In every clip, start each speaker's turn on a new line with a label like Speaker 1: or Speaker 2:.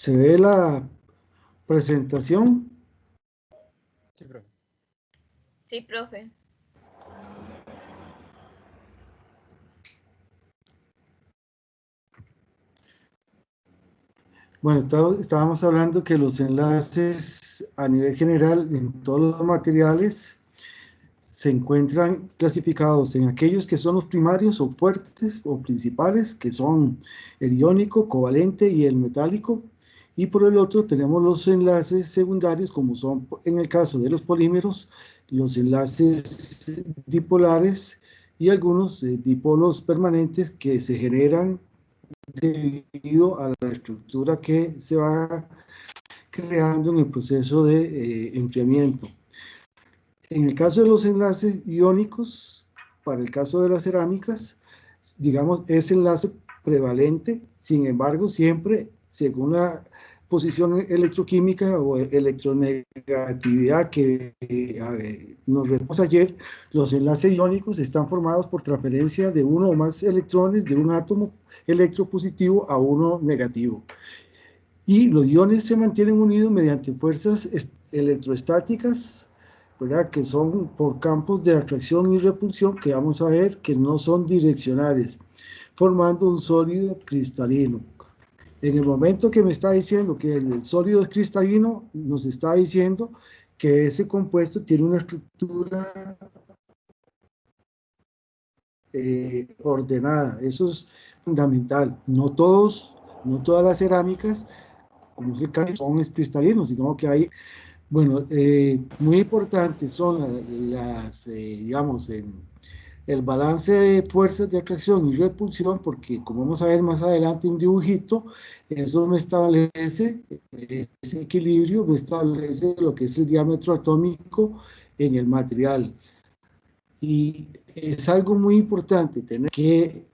Speaker 1: ¿Se ve la presentación?
Speaker 2: Sí, profe.
Speaker 3: Sí, profe.
Speaker 1: Bueno, estábamos hablando que los enlaces a nivel general en todos los materiales se encuentran clasificados en aquellos que son los primarios o fuertes o principales, que son el iónico, covalente y el metálico. Y por el otro tenemos los enlaces secundarios, como son en el caso de los polímeros, los enlaces dipolares y algunos dipolos permanentes que se generan debido a la estructura que se va creando en el proceso de enfriamiento. En el caso de los enlaces iónicos, para el caso de las cerámicas, digamos, es enlace prevalente, sin embargo, siempre según la posición electroquímica o electronegatividad que nos vimos ayer, los enlaces iónicos están formados por transferencia de uno o más electrones de un átomo electropositivo a uno negativo. Y los iones se mantienen unidos mediante fuerzas electrostáticas, ¿verdad? Que son por campos de atracción y repulsión, que vamos a ver que no son direccionales, formando un sólido cristalino. En el momento que me está diciendo que el sólido es cristalino, nos está diciendo que ese compuesto tiene una estructura ordenada. Eso es fundamental. No todas las cerámicas, como es el caso, son cristalinos, sino que hay, bueno, muy importantes son digamos, el balance de fuerzas de atracción y repulsión, porque como vamos a ver más adelante un dibujito, eso me establece ese equilibrio, me establece lo que es el diámetro atómico en el material. Y es algo muy importante tener que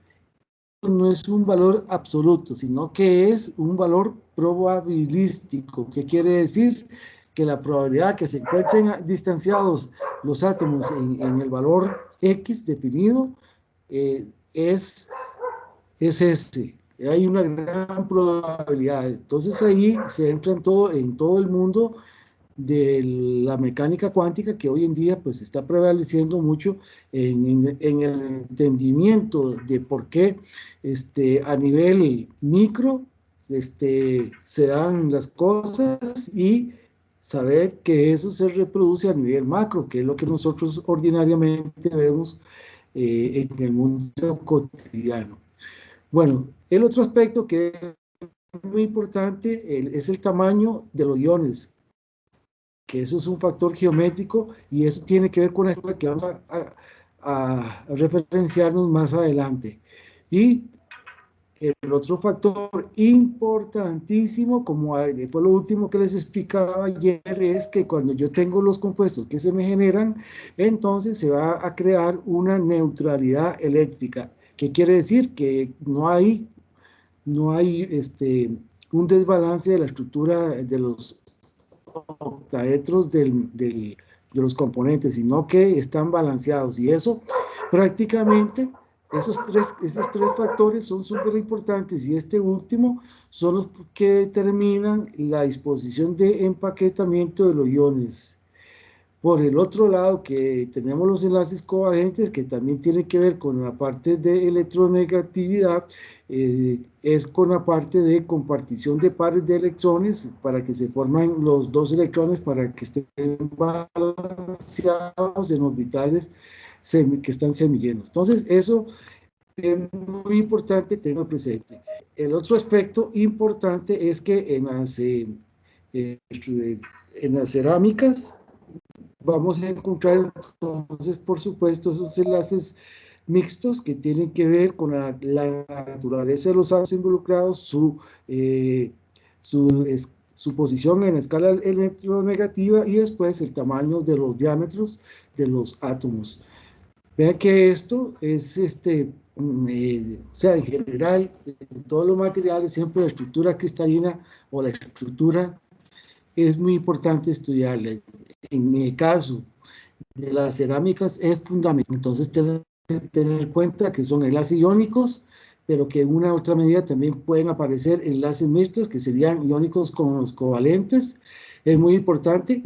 Speaker 1: no es un valor absoluto, sino que es un valor probabilístico. ¿Qué quiere decir? Que la probabilidad que se encuentren distanciados los átomos en el valor X definido es ese. Hay una gran probabilidad. Entonces ahí se entra en todo el mundo de la mecánica cuántica, que hoy en día pues está prevaleciendo mucho en el entendimiento de por qué a nivel micro se dan las cosas y saber que eso se reproduce a nivel macro, que es lo que nosotros ordinariamente vemos en el mundo cotidiano. Bueno, el otro aspecto que es muy importante es el tamaño de los iones, que eso es un factor geométrico y eso tiene que ver con la historia que vamos a referenciarnos más adelante. Y el otro factor importantísimo, como fue lo último que les explicaba ayer, es que cuando yo tengo los compuestos que se me generan, entonces se va a crear una neutralidad eléctrica. ¿Qué quiere decir? Que no hay un desbalance de la estructura de los octaedros de los componentes, sino que están balanceados. Y eso prácticamente, esos tres factores son súper importantes, y este último son los que determinan la disposición de empaquetamiento de los iones. Por el otro lado, que tenemos los enlaces covalentes, que también tienen que ver con la parte de electronegatividad, es con la parte de compartición de pares de electrones para que se formen los dos electrones para que estén balanceados en orbitales que están semillenos. Entonces, eso es muy importante tenerlo presente. El otro aspecto importante es que en las cerámicas vamos a encontrar entonces, por supuesto, esos enlaces mixtos que tienen que ver con la naturaleza de los átomos involucrados, su posición en la escala electronegativa y después el tamaño de los diámetros de los átomos. Vean que esto es, o sea, en general, en todos los materiales, siempre la estructura cristalina o la estructura es muy importante estudiarla. En el caso de las cerámicas es fundamental. Entonces, tener en cuenta que son enlaces iónicos, pero que en una otra medida también pueden aparecer enlaces mixtos, que serían iónicos con los covalentes. Es muy importante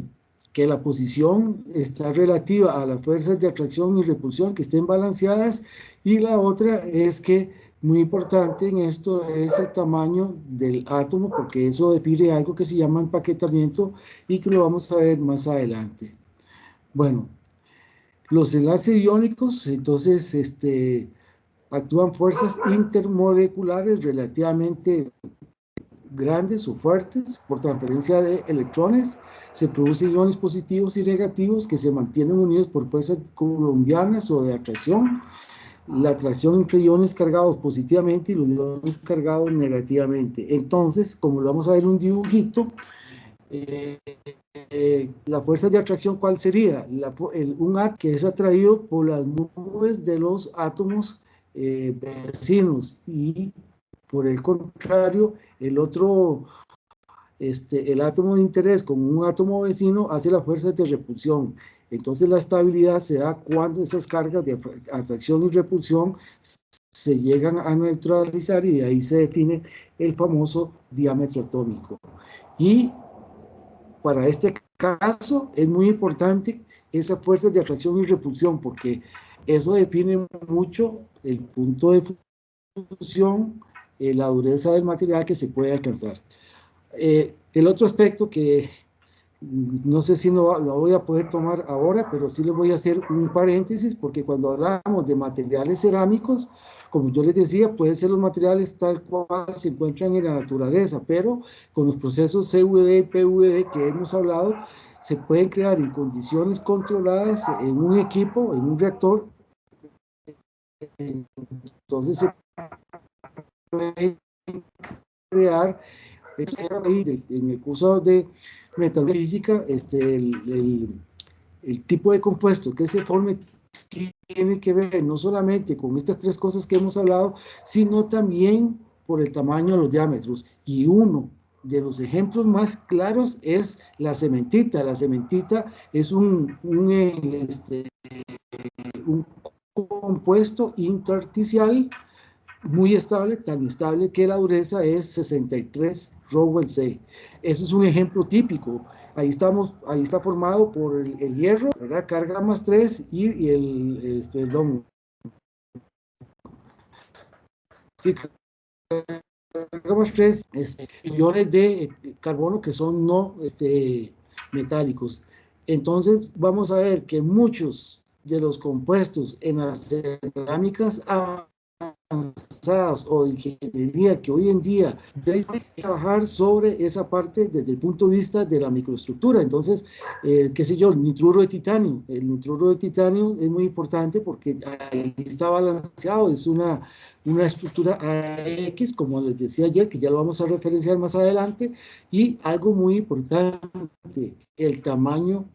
Speaker 1: que la posición está relativa a las fuerzas de atracción y repulsión, que estén balanceadas, y la otra es que, muy importante en esto, es el tamaño del átomo, porque eso define algo que se llama empaquetamiento y que lo vamos a ver más adelante. Bueno, los enlaces iónicos, entonces, actúan fuerzas intermoleculares relativamente grandes o fuertes por transferencia de electrones. Se producen iones positivos y negativos que se mantienen unidos por fuerzas coulombianas o de atracción. La atracción entre iones cargados positivamente y los iones cargados negativamente. Entonces, como lo vamos a ver en un dibujito, la fuerza de atracción, ¿cuál sería? Un átomo que es atraído por las nubes de los átomos vecinos, y por el contrario, el átomo de interés con un átomo vecino hace las fuerzas de repulsión. Entonces la estabilidad se da cuando esas cargas de atracción y repulsión se llegan a neutralizar, y de ahí se define el famoso diámetro atómico. Y para este caso es muy importante esas fuerzas de atracción y repulsión, porque eso define mucho el punto de fusión, la dureza del material que se puede alcanzar. El otro aspecto que no sé si lo voy a poder tomar ahora, pero sí les voy a hacer un paréntesis, porque cuando hablamos de materiales cerámicos, como yo les decía, pueden ser los materiales tal cual se encuentran en la naturaleza, pero con los procesos CVD y PVD que hemos hablado, se pueden crear en condiciones controladas en un equipo, en un reactor. Entonces se puede crear, en el curso de metalfísica, el tipo de compuesto que se forme tiene que ver no solamente con estas tres cosas que hemos hablado, sino también por el tamaño de los diámetros. Y uno de los ejemplos más claros es la cementita. La cementita es un compuesto intersticial muy estable, tan estable que la dureza es 63 Rowell C. Eso es un ejemplo típico. Ahí está formado por el hierro, ¿verdad? Carga más 3 y perdón, sí, carga más 3 iones de carbono que son no metálicos. Entonces vamos a ver que muchos de los compuestos en las cerámicas avanzadas o de ingeniería que hoy en día deben trabajar sobre esa parte desde el punto de vista de la microestructura. Entonces, qué sé yo, el nitruro de titanio es muy importante porque ahí está balanceado, es una estructura AX, como les decía ayer, que ya lo vamos a referenciar más adelante. Y algo muy importante, el tamaño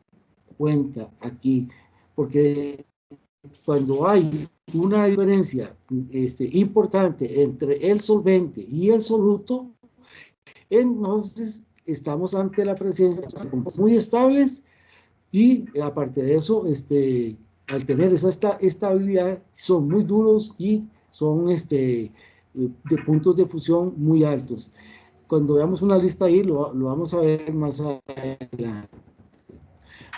Speaker 1: cuenta aquí, porque cuando hay una diferencia importante entre el solvente y el soluto, entonces estamos ante la presencia de compuestos muy estables, y aparte de eso, al tener esa estabilidad, son muy duros y son de puntos de fusión muy altos. Cuando veamos una lista ahí, lo vamos a ver más adelante.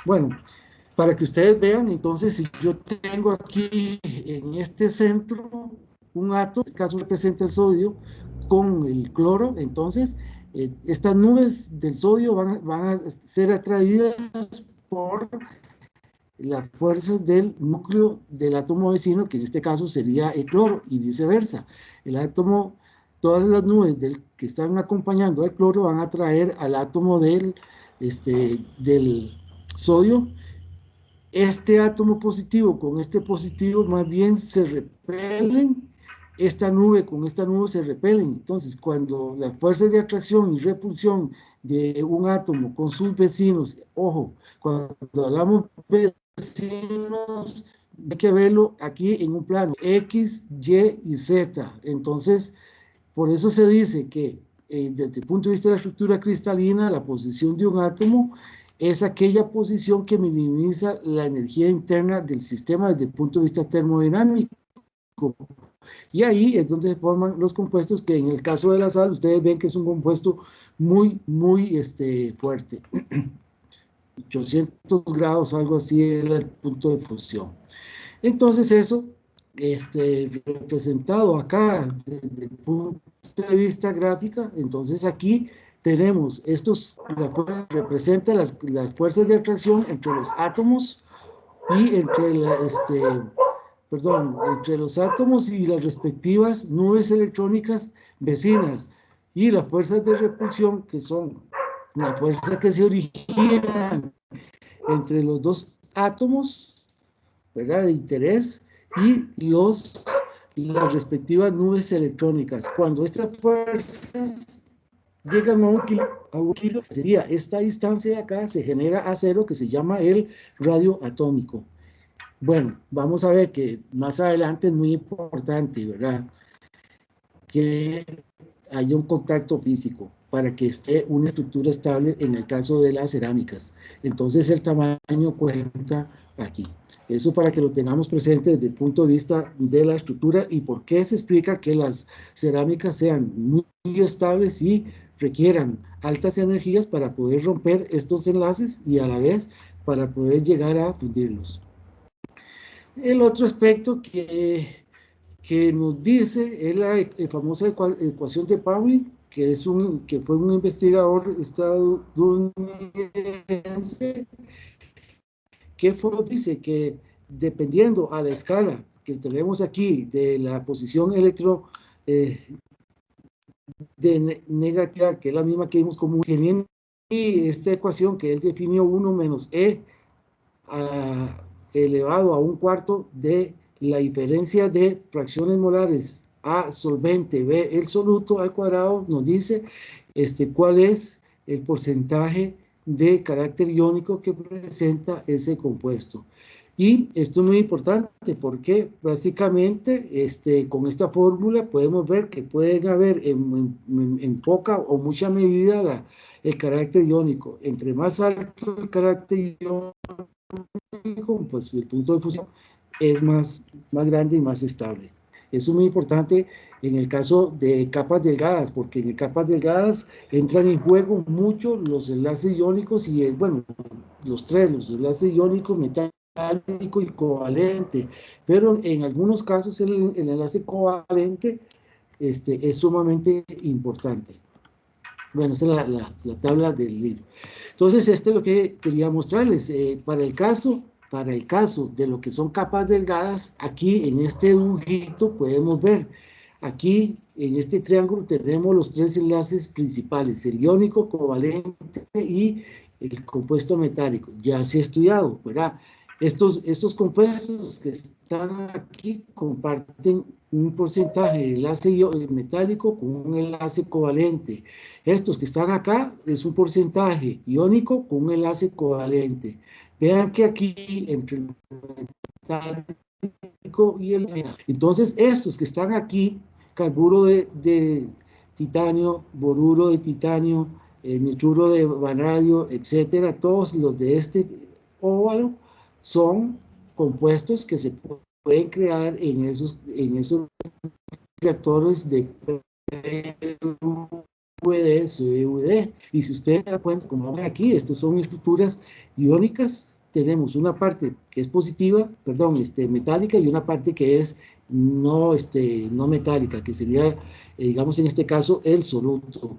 Speaker 1: Bueno, para que ustedes vean, entonces, si yo tengo aquí en este centro un átomo, en este caso representa el sodio, con el cloro, entonces estas nubes del sodio van a ser atraídas por las fuerzas del núcleo del átomo vecino, que en este caso sería el cloro, y viceversa. El átomo, todas las nubes que están acompañando al cloro van a atraer al átomo del sodio. Este átomo positivo con este positivo más bien se repelen, esta nube con esta nube se repelen. Entonces, cuando las fuerzas de atracción y repulsión de un átomo con sus vecinos, ojo, cuando hablamos de vecinos, hay que verlo aquí en un plano X, Y y Z. Entonces, por eso se dice que desde el punto de vista de la estructura cristalina, la posición de un átomo es aquella posición que minimiza la energía interna del sistema desde el punto de vista termodinámico. Y ahí es donde se forman los compuestos que en el caso de la sal ustedes ven que es un compuesto muy fuerte. 800 grados, algo así era el punto de fusión. Entonces eso, representado acá desde el punto de vista gráfica, entonces aquí tenemos representa las fuerzas de atracción entre los átomos y entre entre los átomos y las respectivas nubes electrónicas vecinas, y las fuerzas de repulsión, que son la fuerza que se origina entre los dos átomos, ¿verdad?, de interés, y las respectivas nubes electrónicas. Cuando estas fuerzas llegan a un kilo, sería esta distancia de acá, se genera a cero, que se llama el radio atómico. Bueno, vamos a ver que más adelante es muy importante, ¿verdad?, que haya un contacto físico para que esté una estructura estable en el caso de las cerámicas. Entonces el tamaño cuenta aquí. Eso para que lo tengamos presente desde el punto de vista de la estructura y por qué se explica que las cerámicas sean muy estables y requieran altas energías para poder romper estos enlaces y a la vez para poder llegar a fundirlos. El otro aspecto que nos dice es la famosa ecuación de Pauli, que fue un investigador estadounidense, que dice que dependiendo a la escala que tenemos aquí de la posición negativa, que es la misma que vimos como teniendo esta ecuación que él definió 1 menos E elevado a un cuarto de la diferencia de fracciones molares A solvente B el soluto al cuadrado, nos dice cuál es el porcentaje de carácter iónico que presenta ese compuesto. Y esto es muy importante porque básicamente con esta fórmula podemos ver que pueden haber en poca o mucha medida el carácter iónico. Entre más alto el carácter iónico, pues el punto de fusión es más grande y más estable. Eso es muy importante en el caso de capas delgadas, porque en capas delgadas entran en juego mucho los enlaces iónicos y, bueno, los enlaces iónicos, metálico y covalente, pero en algunos casos el enlace covalente es sumamente importante. Bueno, esa es la tabla del libro. Entonces, es lo que quería mostrarles. Para el caso de lo que son capas delgadas, aquí en este dibujito podemos ver, aquí en este triángulo tenemos los tres enlaces principales, el iónico, covalente y el compuesto metálico. Ya se ha estudiado, ¿verdad? Estos compuestos que están aquí comparten un porcentaje de enlace metálico con un enlace covalente. Estos que están acá es un porcentaje iónico con un enlace covalente. Vean que aquí entre el metálico y el metálico. Entonces estos que están aquí, carburo de titanio, boruro de titanio, nitruro de vanadio, etcétera, todos los de este óvalo son compuestos que se pueden crear en esos reactores de PVD, CVD. Y si ustedes se dan cuenta, como ven aquí, estos son estructuras iónicas. Tenemos una parte que es positiva, metálica, y una parte que es no metálica, que sería, digamos en este caso, el soluto.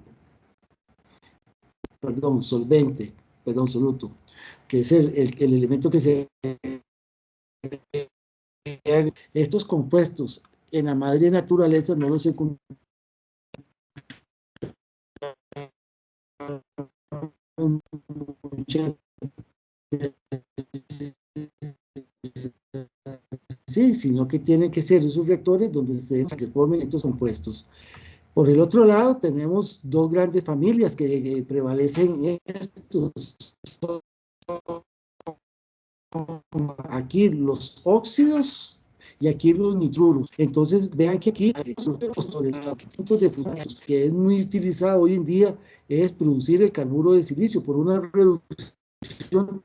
Speaker 1: Soluto, que es el elemento que se... Estos compuestos en la madre naturaleza no los encontramos. Sí, sino que tienen que ser esos reactores donde se formen estos compuestos. Por el otro lado, tenemos dos grandes familias que prevalecen en estos. Aquí los óxidos y aquí los nitruros. Entonces vean que aquí hay puntos de fusión que es muy utilizado hoy en día, es producir el carburo de silicio por una reducción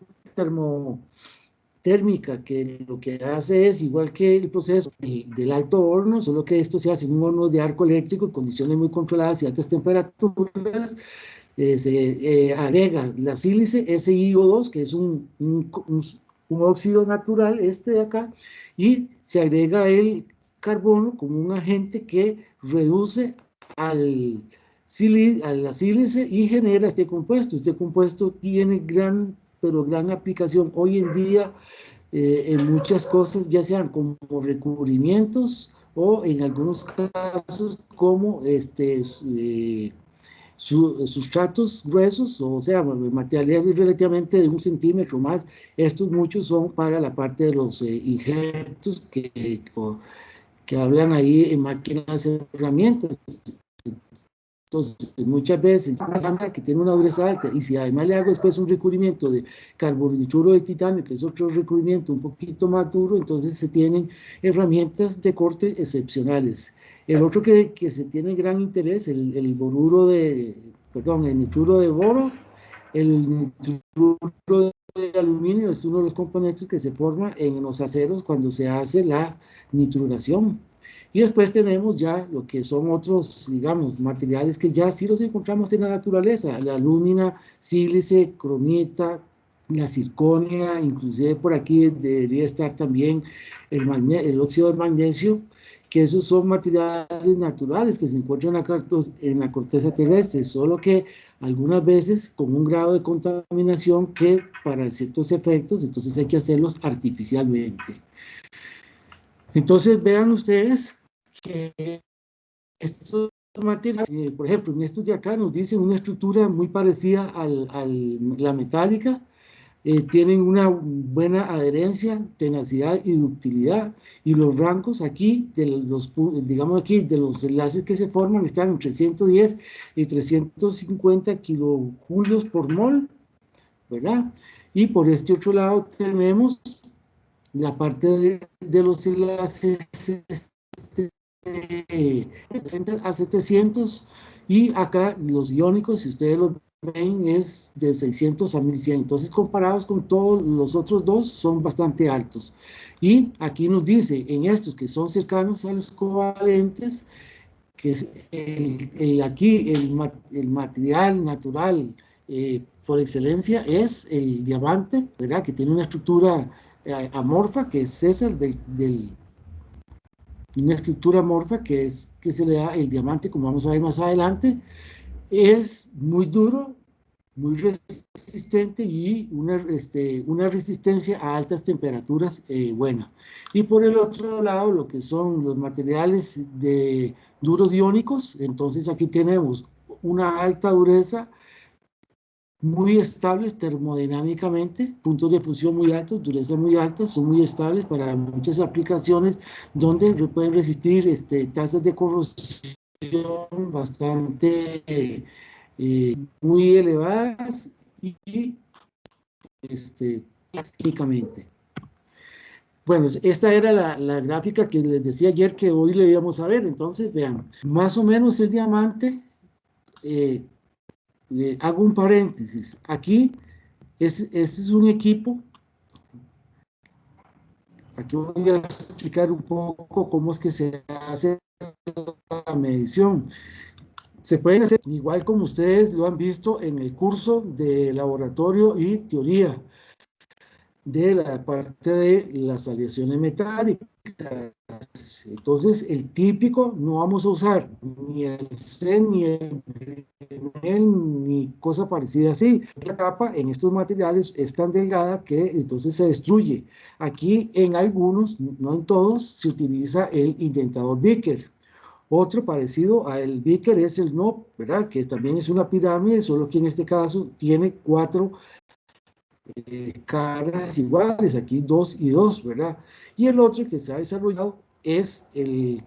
Speaker 1: térmica, que lo que hace es igual que el proceso del alto horno, solo que esto se hace en un horno de arco eléctrico en condiciones muy controladas y altas temperaturas. Se agrega la sílice SiO2, que es un óxido natural, este de acá, y se agrega el carbono como un agente que reduce a la sílice y genera este compuesto. Este compuesto tiene gran aplicación hoy en día en muchas cosas, ya sean como recubrimientos o en algunos casos como sustratos gruesos, o sea, materiales relativamente de 1 centímetro más. Estos muchos son para la parte de los injertos que hablan ahí en máquinas y herramientas. Entonces, muchas veces, una cámara que tiene una dureza alta, y si además le hago después un recubrimiento de carbonitruro de titanio, que es otro recubrimiento un poquito más duro, entonces se tienen herramientas de corte excepcionales. El otro que se tiene gran interés, el nitruro de boro, el nitruro de aluminio es uno de los componentes que se forma en los aceros cuando se hace la nitruración. Y después tenemos ya lo que son otros, digamos, materiales que ya sí los encontramos en la naturaleza, la alúmina, sílice, cromita, la circonia, inclusive por aquí debería estar también el óxido de magnesio, que esos son materiales naturales que se encuentran en la corteza terrestre, solo que algunas veces con un grado de contaminación que para ciertos efectos, entonces hay que hacerlos artificialmente. Entonces vean ustedes que estos materiales, por ejemplo, en estos de acá nos dicen una estructura muy parecida a la metálica, tienen una buena adherencia, tenacidad y ductilidad, y los rangos aquí, digamos aquí, de los enlaces que se forman, están entre 110 y 350 kilojulios por mol, ¿verdad? Y por este otro lado tenemos la parte de los enlaces a 700, y acá los iónicos, si ustedes lo ven, es de 600 a 1100. Entonces, comparados con todos los otros dos, son bastante altos. Y aquí nos dice, en estos que son cercanos a los covalentes, que es aquí el material natural por excelencia es el diamante, ¿verdad? Que tiene una estructura amorfa, que es esa una estructura amorfa que se le da el diamante, como vamos a ver más adelante. Es muy duro, muy resistente y una resistencia a altas temperaturas buena. Y por el otro lado, lo que son los materiales duros iónicos, entonces aquí tenemos una alta dureza, muy estables termodinámicamente, puntos de fusión muy altos, dureza muy alta, son muy estables para muchas aplicaciones donde pueden resistir tasas de corrosión bastante muy elevadas y químicamente. Bueno, esta era la gráfica que les decía ayer que hoy le íbamos a ver. Entonces, vean, más o menos el diamante, hago un paréntesis. Aquí, este es un equipo. Aquí voy a explicar un poco cómo es que se hace la medición. Se pueden hacer igual como ustedes lo han visto en el curso de laboratorio y teoría de la parte de las aleaciones metálicas. Entonces, el típico no vamos a usar ni el C, ni el ni cosa parecida así. La capa en estos materiales es tan delgada que entonces se destruye. Aquí en algunos, no en todos, se utiliza el indentador Vickers. Otro parecido al Vickers es el NOP, ¿verdad? Que también es una pirámide, solo que en este caso tiene 4 caras iguales, aquí 2 y 2, ¿verdad? Y el otro que se ha desarrollado es el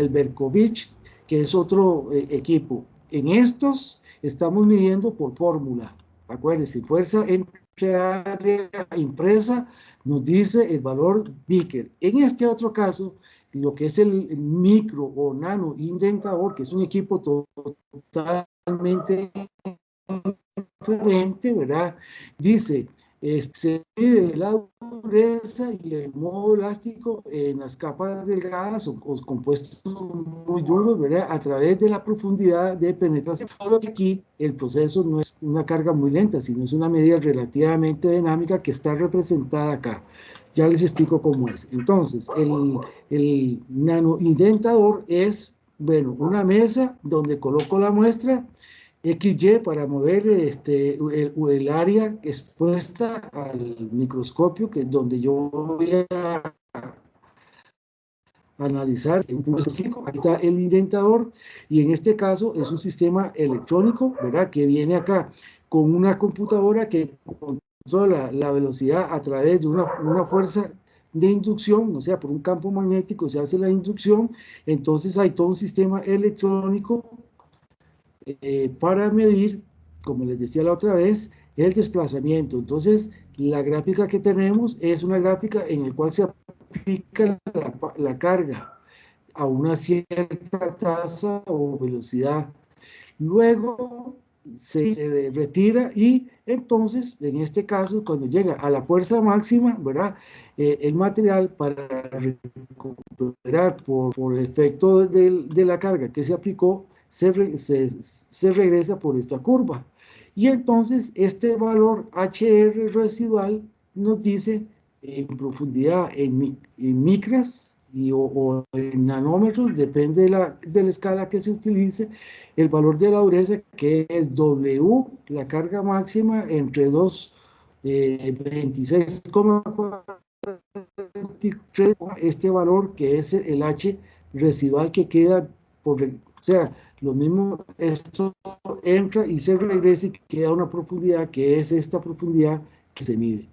Speaker 1: Berkovich, que es otro equipo. En estos estamos midiendo por fórmula. Acuérdense, fuerza entre área impresa nos dice el valor Vickers. En este otro caso, lo que es el micro o nano indentador, que es un equipo totalmente diferente, ¿verdad? Dice se mide la dureza y el modo elástico en las capas delgadas o compuestos muy duros, ¿verdad? A través de la profundidad de penetración. Solo que aquí el proceso no es una carga muy lenta, sino es una medida relativamente dinámica que está representada acá. Ya les explico cómo es. Entonces, el nanoindentador es, bueno, una mesa donde coloco la muestra XY para mover el área expuesta al microscopio, que es donde yo voy a analizar un punto específico. Aquí está el indentador y en este caso es un sistema electrónico, ¿verdad? Que viene acá con una computadora que controla la velocidad a través de una fuerza de inducción, o sea, por un campo magnético se hace la inducción, entonces hay todo un sistema electrónico para medir, como les decía la otra vez, el desplazamiento. Entonces, la gráfica que tenemos es una gráfica en la cual se aplica la carga a una cierta tasa o velocidad. Luego se retira y entonces, en este caso, cuando llega a la fuerza máxima, ¿verdad? El material para recuperar por efecto de la carga que se aplicó, se regresa por esta curva. Y entonces este valor HR residual nos dice en profundidad en micras o en nanómetros, depende de la escala que se utilice, el valor de la dureza, que es W, la carga máxima, entre 26,43, este valor que es el H residual que queda o sea, lo mismo, esto entra y se regresa y queda una profundidad que es esta profundidad que se mide.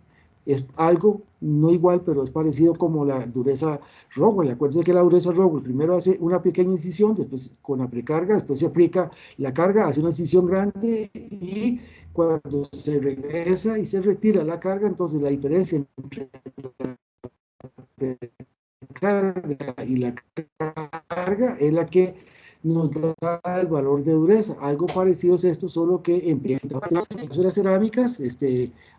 Speaker 1: Es algo no igual, pero es parecido como la dureza Rowell. Acuérdense que la dureza Rowell primero hace una pequeña incisión, después con la precarga, después se aplica la carga, hace una incisión grande y cuando se regresa y se retira la carga, entonces la diferencia entre la precarga y la carga es la que nos da el valor de dureza. Algo parecido es esto, solo que en las cerámicas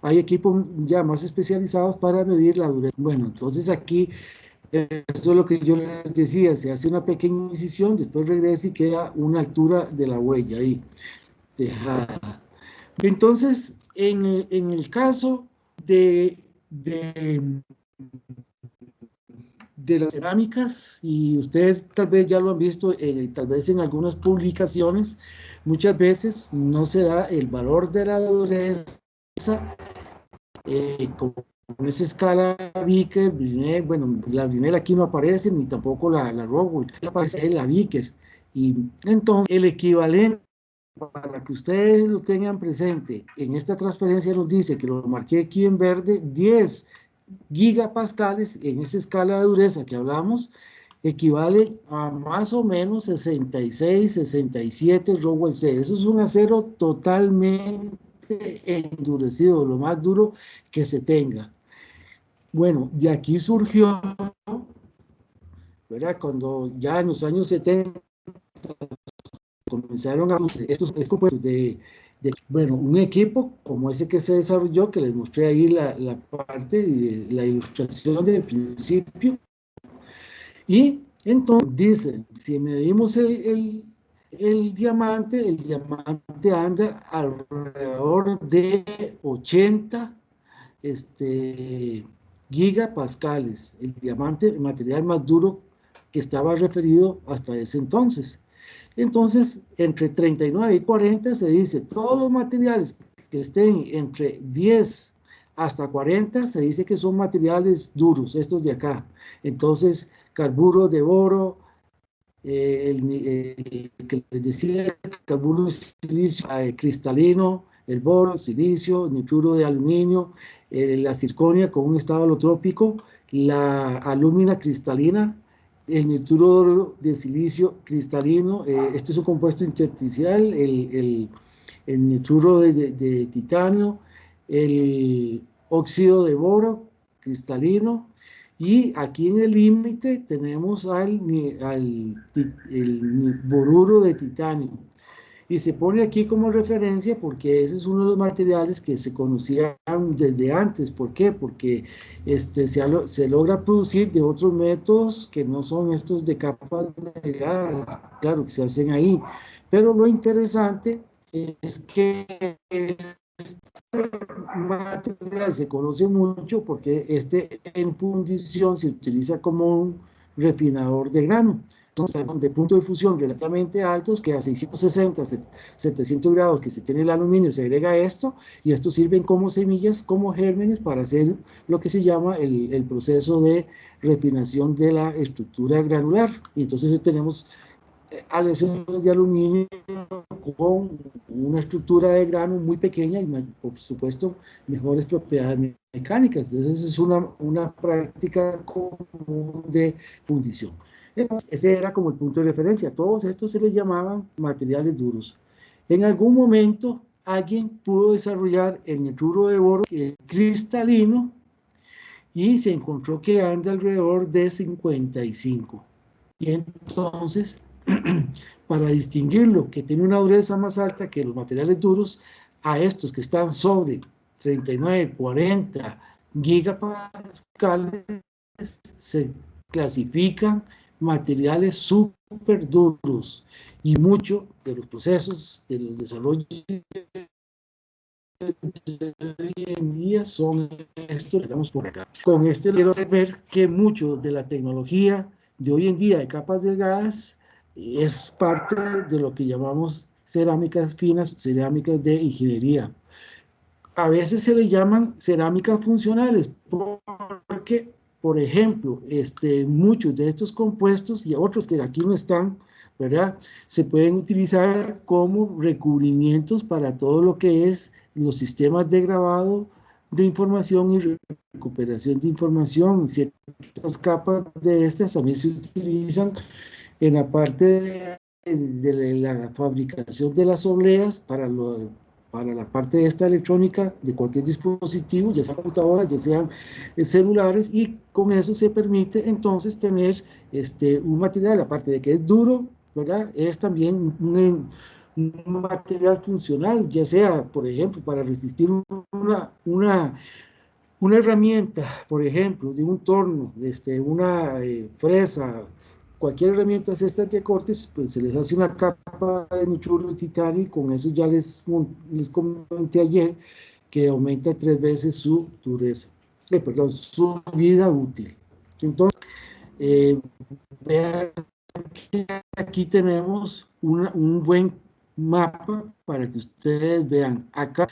Speaker 1: hay equipos ya más especializados para medir la dureza. Bueno, entonces aquí eso es lo que yo les decía, se hace una pequeña incisión, después regresa y queda una altura de la huella ahí, dejada. Entonces, en el caso de las cerámicas, y ustedes tal vez ya lo han visto, tal vez en algunas publicaciones, muchas veces no se da el valor de la dureza con esa escala Vickers, bueno, la Brinell aquí no aparece, ni tampoco la Rowell, aparece la Vickers, y entonces el equivalente, para que ustedes lo tengan presente, en esta transferencia nos dice, que lo marqué aquí en verde, 10 gigapascales en esa escala de dureza que hablamos, equivale a más o menos 66, 67 Rowell C. Eso es un acero totalmente endurecido, lo más duro que se tenga. Bueno, de aquí surgió, ¿verdad? Cuando ya en los años 70 comenzaron a usar estos compuestos bueno, un equipo como ese que se desarrolló, que les mostré ahí la parte de la ilustración del principio, y entonces dice, si medimos el diamante anda alrededor de 80 gigapascales, el diamante, el material más duro que estaba referido hasta ese entonces. Entonces, entre 39 y 40 se dice, todos los materiales que estén entre 10 hasta 40, se dice que son materiales duros, estos de acá. Entonces, carburo de boro, el que les decía, carburo de silicio cristalino, el boro, el silicio, el nitruro de aluminio, la zirconia con un estado alotrópico, la alúmina cristalina, el nitruro de silicio cristalino, esto es un compuesto intersticial, el nitruro de titanio, el óxido de boro cristalino, y aquí en el límite tenemos el boruro de titanio. Y se pone aquí como referencia porque ese es uno de los materiales que se conocían desde antes. ¿Por qué? Porque se logra producir de otros métodos que no son estos de capas delgadas, claro, que se hacen ahí. Pero lo interesante es que este material se conoce mucho porque en fundición se utiliza como un refinador de grano. Entonces, de punto de fusión relativamente altos, que a 660, 700 grados que se tiene el aluminio, se agrega esto, y estos sirven como semillas, como gérmenes, para hacer lo que se llama el proceso de refinación de la estructura granular. Y entonces tenemos aleaciones de aluminio con una estructura de grano muy pequeña y, por supuesto, mejores propiedades mecánicas. Entonces es una práctica común de fundición. Ese era como el punto de referencia. Todos estos se les llamaban materiales duros. En algún momento alguien pudo desarrollar el nitruro de boro cristalino y se encontró que anda alrededor de 55. Y entonces, para distinguirlo, que tiene una dureza más alta que los materiales duros, a estos que están sobre 39, 40 gigapascales, se clasifican materiales súper duros, y muchos de los procesos de los desarrollos de hoy en día son estos que estamos por acá. Con quiero ver que mucho de la tecnología de hoy en día de capas delgadas es parte de lo que llamamos cerámicas finas, cerámicas de ingeniería. A veces se le llaman cerámicas funcionales porque, por ejemplo, muchos de estos compuestos y otros que aquí no están, ¿verdad?, se pueden utilizar como recubrimientos para todo lo que es los sistemas de grabado de información y recuperación de información. Ciertas capas de estas también se utilizan en la parte de la fabricación de las obleas para la parte de esta electrónica de cualquier dispositivo, ya sea computadoras, ya sean celulares, y con eso se permite entonces tener un material, aparte de que es duro, ¿verdad?, es también un material funcional, ya sea, por ejemplo, para resistir una herramienta, por ejemplo, de un torno, una fresa, cualquier herramienta de estas de cortes, pues se les hace una capa de nitruro de titanio, y con eso ya les comenté ayer que aumenta 3 veces su dureza, perdón, su vida útil. Entonces, vean que aquí tenemos un buen mapa para que ustedes vean. Acá,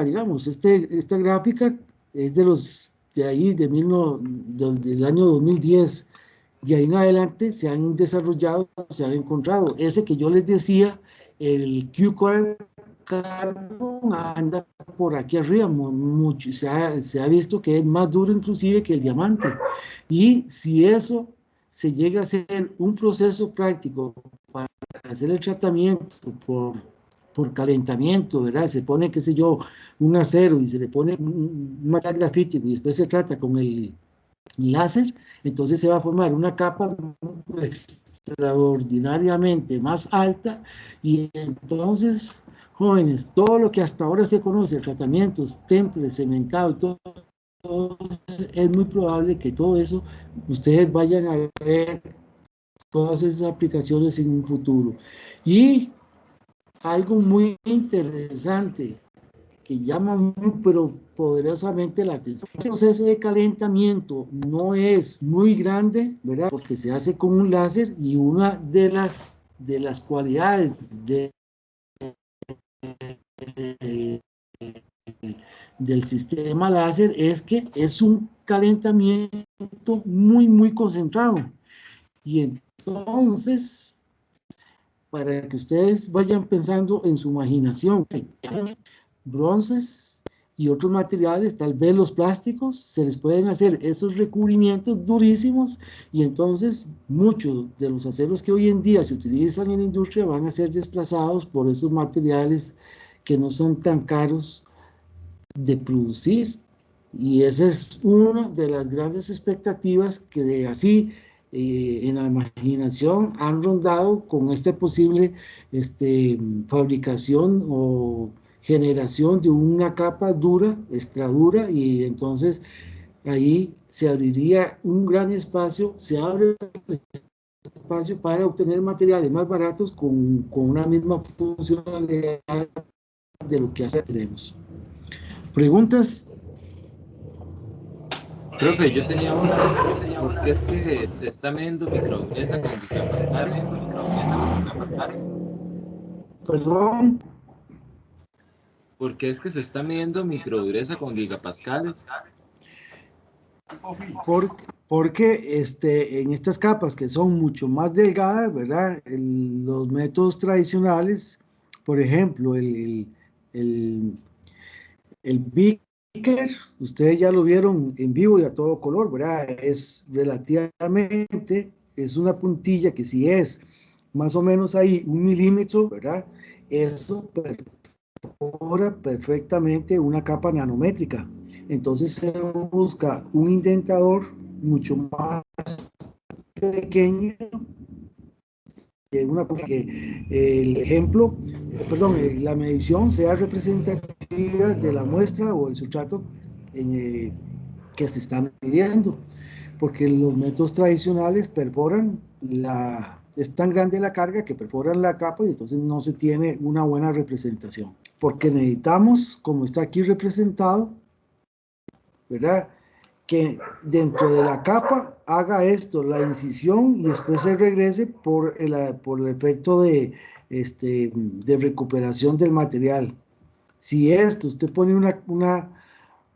Speaker 1: digamos, esta gráfica es del año 2010. De ahí en adelante se han desarrollado, se han encontrado. Ese que yo les decía, el Q-Carbon, anda por aquí arriba, mucho. Se ha visto que es más duro inclusive que el diamante. Y si eso se llega a hacer un proceso práctico para hacer el tratamiento por calentamiento, ¿verdad? Se pone, qué sé yo, un acero y se le pone un material grafítico y después se trata con el láser, entonces se va a formar una capa extraordinariamente más alta, y entonces, jóvenes, todo lo que hasta ahora se conoce, tratamientos, temples, cementado y todo, es muy probable que todo eso ustedes vayan a ver todas esas aplicaciones en un futuro. Y algo muy interesante que llama muy pero poderosamente la atención. El proceso de calentamiento no es muy grande, ¿verdad?, porque se hace con un láser, y una de las cualidades del sistema láser es que es un calentamiento muy, muy concentrado. Y entonces, para que ustedes vayan pensando en su imaginación, bronces y otros materiales, tal vez los plásticos, se les pueden hacer esos recubrimientos durísimos, y entonces muchos de los aceros que hoy en día se utilizan en la industria van a ser desplazados por esos materiales que no son tan caros de producir. Y esa es una de las grandes expectativas, que de así en la imaginación han rondado con esta posible fabricación o generación de una capa dura, extra dura, y entonces ahí se abriría un gran espacio, se abre espacio para obtener materiales más baratos con una misma funcionalidad de lo que ahora tenemos. ¿Preguntas?
Speaker 4: Profe, yo tenía una. ¿Por qué es que se está midiendo microdureza con gigapascales?
Speaker 1: Perdón.
Speaker 4: ¿Por qué es que se está midiendo microdureza con gigapascales?
Speaker 1: Porque en estas capas que son mucho más delgadas, ¿verdad? Los métodos tradicionales, por ejemplo, el Beaker, ustedes ya lo vieron en vivo y a todo color, ¿verdad? Es relativamente, es una puntilla que si es más o menos ahí 1 milímetro, ¿verdad? Eso perfora perfectamente una capa nanométrica. Entonces se busca un indentador mucho más pequeño, que el ejemplo, perdón, la medición sea representativa de la muestra o el sustrato que se está midiendo, porque los métodos tradicionales perforan es tan grande la carga que perforan la capa y entonces no se tiene una buena representación, porque necesitamos, como está aquí representado, ¿verdad? Que dentro de la capa haga esto, la incisión, y después se regrese por el efecto de recuperación del material. Si usted pone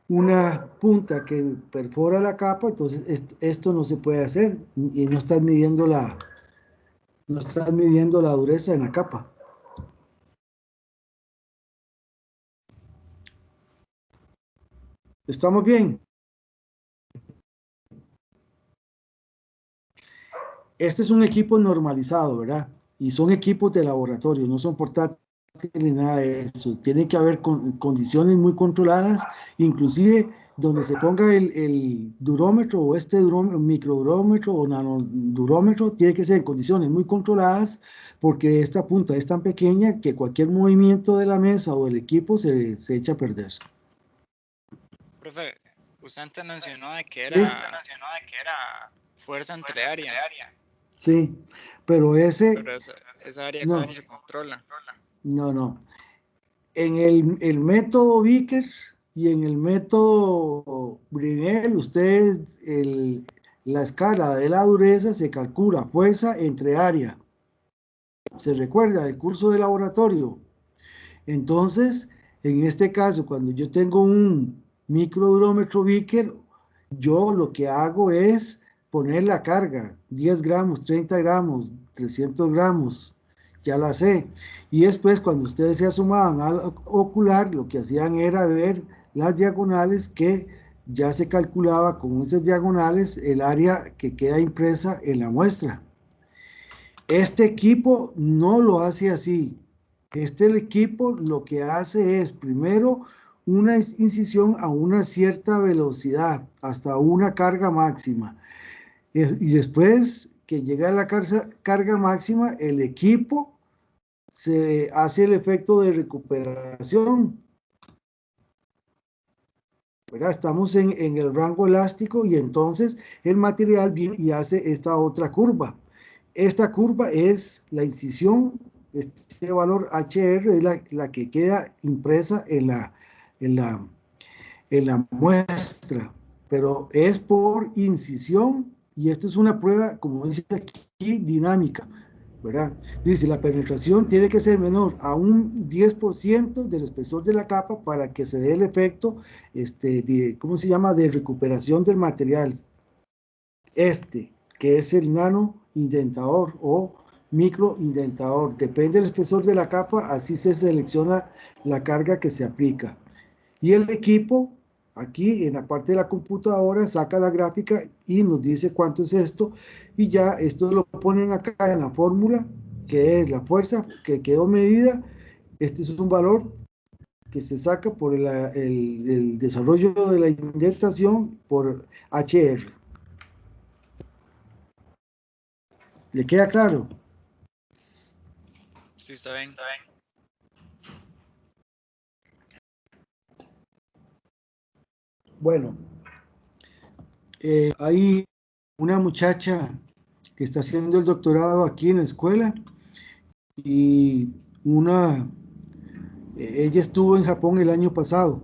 Speaker 1: una punta que perfora la capa, entonces esto no se puede hacer y no estás midiendo la dureza en la capa. ¿Estamos bien? Este es un equipo normalizado, ¿verdad? Y son equipos de laboratorio, no son portátiles ni nada de eso. Tiene que haber condiciones muy controladas, inclusive donde se ponga el durómetro o microdurómetro o nanodurómetro, tiene que ser en condiciones muy controladas, porque esta punta es tan pequeña que cualquier movimiento de la mesa o del equipo se echa a perder.
Speaker 2: Profe, usted antes mencionó de que
Speaker 1: ¿Sí?
Speaker 2: era fuerza entre área,
Speaker 1: Sí, pero
Speaker 2: pero esa área
Speaker 1: no,
Speaker 2: ¿cómo se controla?
Speaker 1: no. En el método Vickers y en el método Brinell, la escala de la dureza se calcula fuerza entre área. ¿Se recuerda del curso de laboratorio? Entonces, en este caso, cuando yo tengo un microdurómetro Vickers, yo lo que hago es poner la carga, 10 gramos, 30 gramos, 300 gramos, ya la sé. Y después, cuando ustedes se asomaban al ocular, lo que hacían era ver las diagonales, que ya se calculaba con esas diagonales el área que queda impresa en la muestra. Este equipo no lo hace así. El equipo lo que hace es primero una incisión a una cierta velocidad, hasta una carga máxima. Y después que llega a la carga máxima, el equipo se hace el efecto de recuperación, ¿verdad? Estamos en el rango elástico y entonces el material viene y hace esta otra curva. Esta curva es la incisión, este valor HR es la que queda impresa en la muestra, pero es por incisión y esto es una prueba, como dice aquí, dinámica, ¿verdad? Dice, la penetración tiene que ser menor a un 10% del espesor de la capa para que se dé el efecto, ¿cómo se llama?, de recuperación del material. Que es el nano indentador o micro indentador. Depende del espesor de la capa, así se selecciona la carga que se aplica. Y el equipo, aquí en la parte de la computadora, saca la gráfica y nos dice cuánto es esto, y ya esto lo ponen acá en la fórmula, que es la fuerza que quedó medida. Este es un valor que se saca por el desarrollo de la indentación por HR. ¿Le queda claro?
Speaker 2: Sí, está bien.
Speaker 1: Bueno, hay una muchacha que está haciendo el doctorado aquí en la escuela y ella estuvo en Japón el año pasado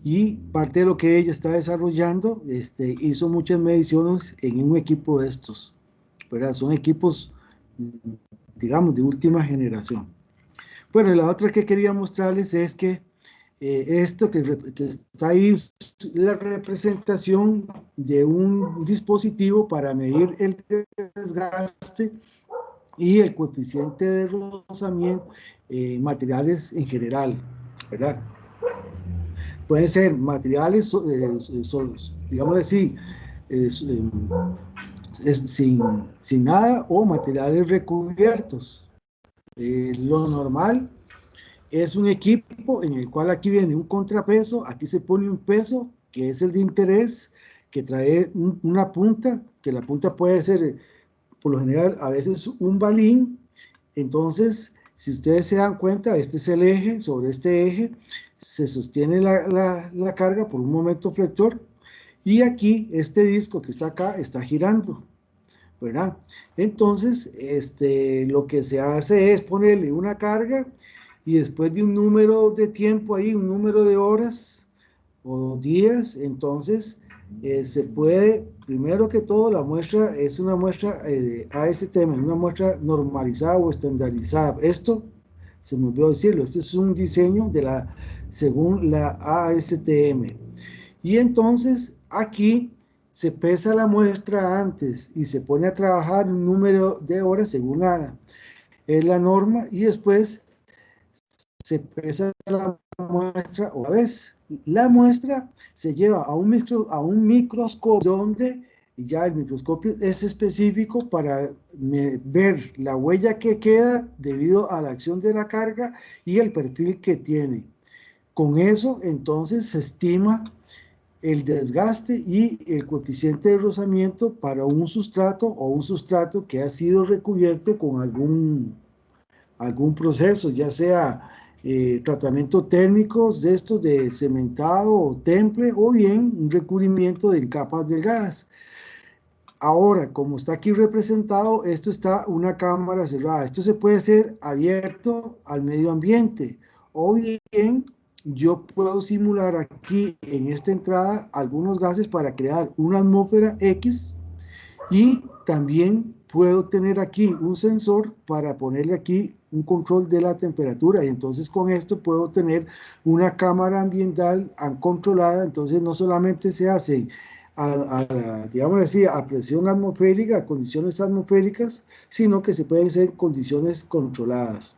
Speaker 1: y parte de lo que ella está desarrollando, hizo muchas mediciones en un equipo de estos, ¿verdad? Son equipos, digamos, de última generación. Bueno, y la otra que quería mostrarles es que esto que está ahí es la representación de un dispositivo para medir el desgaste y el coeficiente de rozamiento en materiales en general, ¿verdad? Pueden ser materiales, digamos así, sin nada o materiales recubiertos. Lo normal es un equipo en el cual aquí viene un contrapeso, aquí se pone un peso, que es el de interés, que trae una punta, que la punta puede ser, por lo general, a veces un balín. Entonces, si ustedes se dan cuenta, este es el eje, sobre este eje se sostiene la carga por un momento flector, y aquí este disco que está acá está girando, ¿verdad? Entonces, lo que se hace es ponerle una carga y después de un número de tiempo ahí, un número de horas o días, entonces se puede, primero que todo, la muestra es una muestra ASTM, una muestra normalizada o estandarizada. Esto, se me olvidó decirlo, este es un diseño según la ASTM. Y entonces aquí se pesa la muestra antes y se pone a trabajar un número de horas según es la norma, y después se pesa la muestra otra vez. La muestra se lleva a un microscopio donde ya el microscopio es específico para ver la huella que queda debido a la acción de la carga y el perfil que tiene. Con eso entonces se estima el desgaste y el coeficiente de rozamiento para un sustrato o un sustrato que ha sido recubierto con algún proceso, ya sea tratamiento térmicos de estos de cementado o temple, o bien un recubrimiento de capas delgadas. Ahora, como está aquí representado, esto está una cámara cerrada. Esto se puede hacer abierto al medio ambiente, o bien yo puedo simular aquí en esta entrada algunos gases para crear una atmósfera X, y también puedo tener aquí un sensor para ponerle aquí un control de la temperatura, y entonces con esto puedo tener una cámara ambiental controlada. Entonces no solamente se hace digamos así, a presión atmosférica, a condiciones atmosféricas, sino que se pueden hacer condiciones controladas.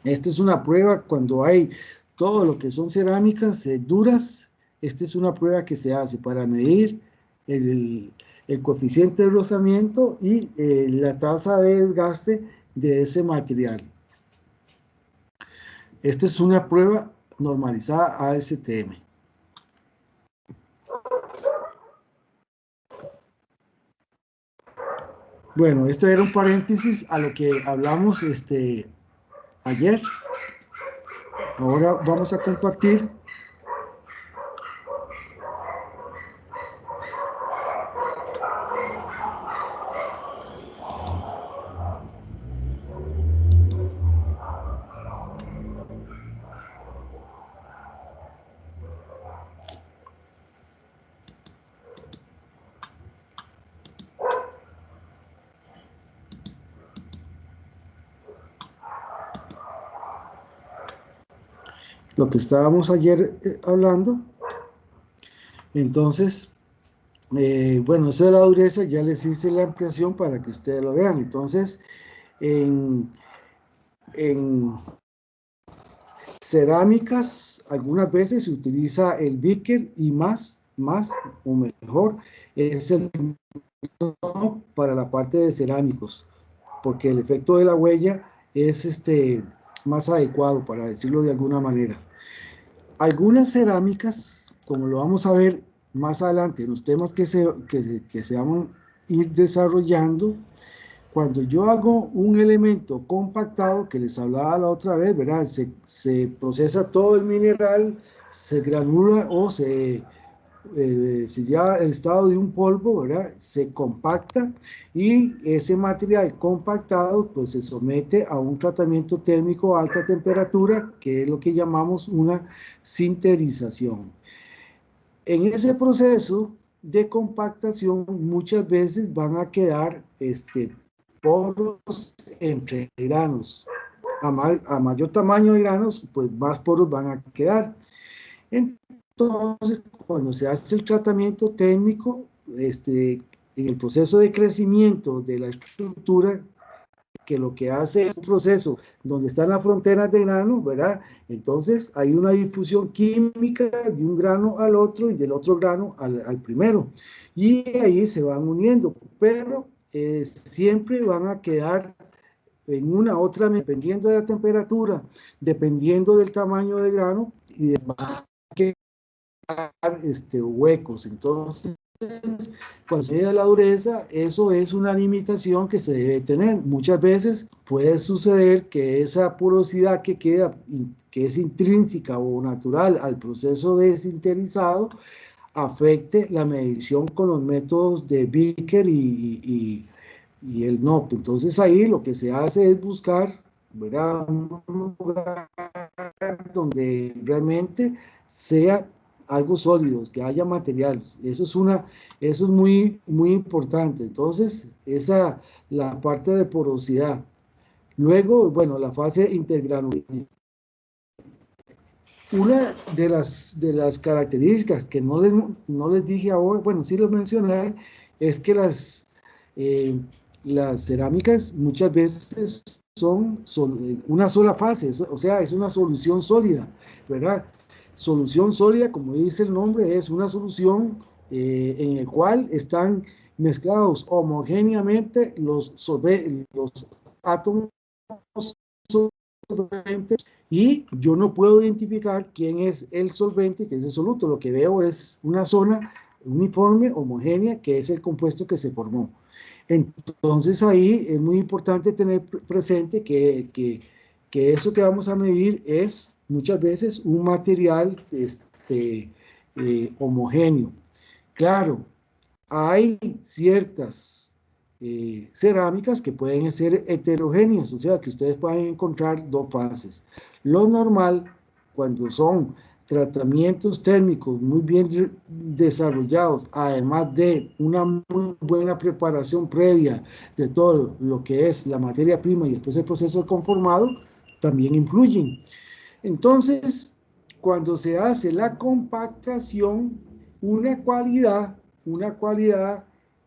Speaker 1: Esta es una prueba cuando hay todo lo que son cerámicas duras. Esta es una prueba que se hace para medir el coeficiente de rozamiento y la tasa de desgaste de ese material. Esta es una prueba normalizada ASTM. Bueno, este era un paréntesis a lo que hablamos ayer. Ahora vamos a compartir. Lo que estábamos ayer hablando. Entonces, bueno, eso de la dureza ya les hice la ampliación para que ustedes lo vean. Entonces, en cerámicas algunas veces se utiliza el Vickers, y más o mejor es el para la parte de cerámicos, porque el efecto de la huella es más adecuado, para decirlo de alguna manera. Algunas cerámicas, como lo vamos a ver más adelante en los temas que se van a ir desarrollando, cuando yo hago un elemento compactado, que les hablaba la otra vez, ¿verdad? Se procesa todo el mineral, se granula o se lleva el estado de un polvo, ¿verdad? Se compacta y ese material compactado pues se somete a un tratamiento térmico a alta temperatura, que es lo que llamamos una sinterización. En ese proceso de compactación muchas veces van a quedar poros entre granos. A mayor tamaño de granos, pues más poros van a quedar. Entonces, cuando se hace el tratamiento térmico, en el proceso de crecimiento de la estructura, que lo que hace es un proceso donde están las fronteras de grano, ¿verdad? Entonces hay una difusión química de un grano al otro y del otro grano al primero. Y ahí se van uniendo, pero siempre van a quedar en una otra, dependiendo de la temperatura, dependiendo del tamaño del grano, y van a quedar huecos. Entonces, cuando se da la dureza, eso es una limitación que se debe tener. Muchas veces puede suceder que esa porosidad que queda, que es intrínseca o natural al proceso de sinterizado, afecte la medición con los métodos de Vickers y el NOP. Entonces ahí lo que se hace es buscar, ¿verdad?, un lugar donde realmente sea algo sólido, que haya materiales. Eso es muy, muy importante. Entonces, la parte de porosidad. Luego, bueno, la fase intergranular. Una de las características que no les dije ahora, bueno, sí les mencioné, es que las cerámicas muchas veces son una sola fase, o sea, es una solución sólida, ¿verdad? Solución sólida, como dice el nombre, es una solución en el cual están mezclados homogéneamente los átomos solventes, y yo no puedo identificar quién es el solvente, que es el soluto. Lo que veo es una zona uniforme, homogénea, que es el compuesto que se formó. Entonces ahí es muy importante tener presente que eso que vamos a medir es muchas veces un material homogéneo. Claro, hay ciertas cerámicas que pueden ser heterogéneas, o sea que ustedes pueden encontrar dos fases. Lo normal, cuando son tratamientos térmicos muy bien desarrollados, además de una muy buena preparación previa de todo lo que es la materia prima y después el proceso de conformado, también influyen. Entonces, cuando se hace la compactación, una cualidad,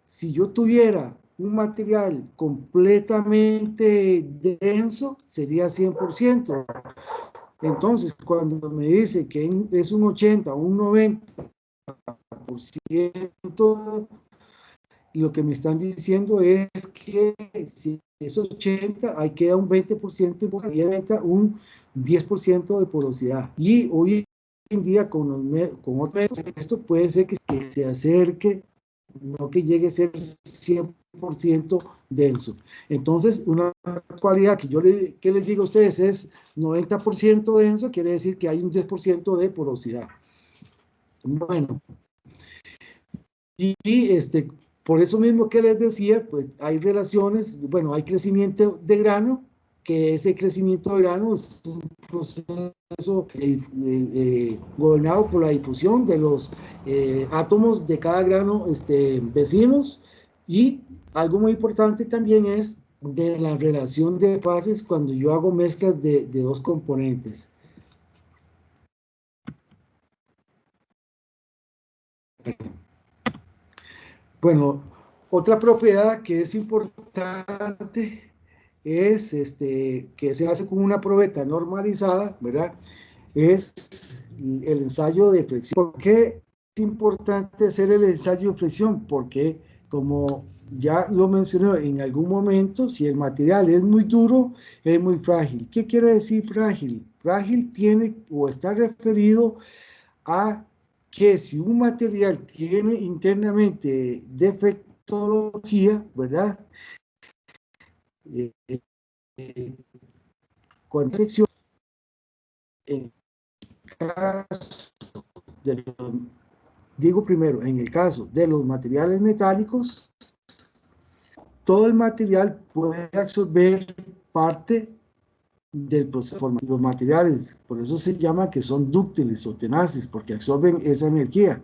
Speaker 1: si yo tuviera un material completamente denso, sería 100%. Entonces, cuando me dice que es un 80 o un 90%, lo que me están diciendo es que si es 80, ahí queda un 20% y un 10% de porosidad. Y hoy en día con otros métodos, esto puede ser que se acerque, no que llegue a ser 100% denso. Entonces, una cualidad que les digo a ustedes es 90% denso, quiere decir que hay un 10% de porosidad. Bueno, y por eso mismo que les decía, pues hay relaciones, bueno, hay crecimiento de grano, que ese crecimiento de grano es un proceso gobernado por la difusión de los átomos de cada grano vecinos, y algo muy importante también es de la relación de fases cuando yo hago mezclas de dos componentes. Bueno, otra propiedad que es importante es que se hace con una probeta normalizada, ¿verdad? Es el ensayo de flexión. ¿Por qué es importante hacer el ensayo de flexión? Porque, como ya lo mencioné en algún momento, si el material es muy duro, es muy frágil. ¿Qué quiere decir frágil? Frágil tiene o está referido a que si un material tiene internamente defectología, ¿verdad? Cuando hay fricción, en caso de los, digo primero, en el caso de los materiales metálicos, todo el material puede absorber parte del proceso. Los materiales, por eso se llama que son dúctiles o tenaces, porque absorben esa energía.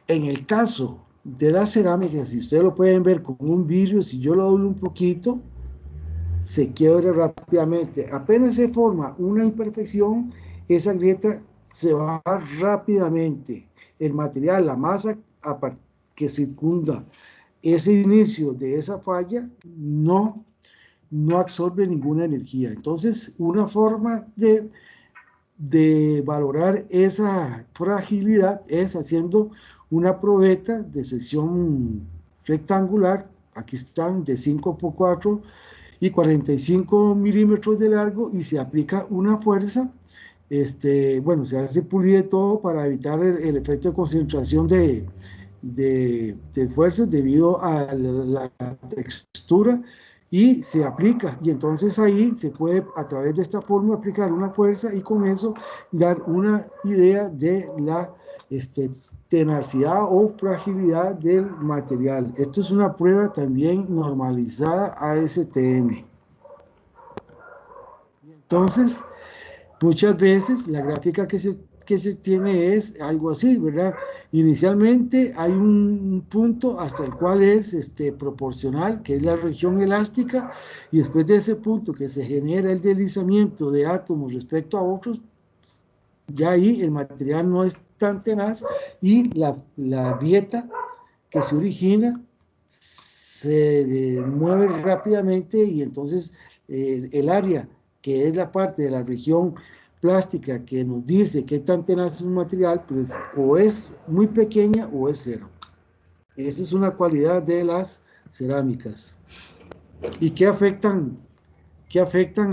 Speaker 1: En el caso de la cerámica, si ustedes lo pueden ver con un vidrio, si yo lo doblo un poquito, se quiebra rápidamente. Apenas se forma una imperfección, esa grieta se va rápidamente. El material, la masa que circunda ese inicio de esa falla, no absorbe ninguna energía. Entonces, una forma de valorar esa fragilidad es haciendo una probeta de sección rectangular. Aquí están de 5x4 y 45 milímetros de largo, y se aplica una fuerza. Bueno, se hace pulir de todo para evitar el efecto de concentración de esfuerzos debido a la textura, y se aplica, y entonces ahí se puede a través de esta forma aplicar una fuerza y con eso dar una idea de la tenacidad o fragilidad del material. Esto es una prueba también normalizada ASTM. Entonces, muchas veces la gráfica que se obtiene es algo así, ¿verdad? Inicialmente hay un punto hasta el cual es proporcional, que es la región elástica, y después de ese punto que se genera el deslizamiento de átomos respecto a otros, ya ahí el material no es tan tenaz, y la grieta que se origina se mueve rápidamente, y entonces el área que es la parte de la región plástica que nos dice qué tan tenaz es un material, pues o es muy pequeña o es cero. Esa es una cualidad de las cerámicas. ¿Y qué afectan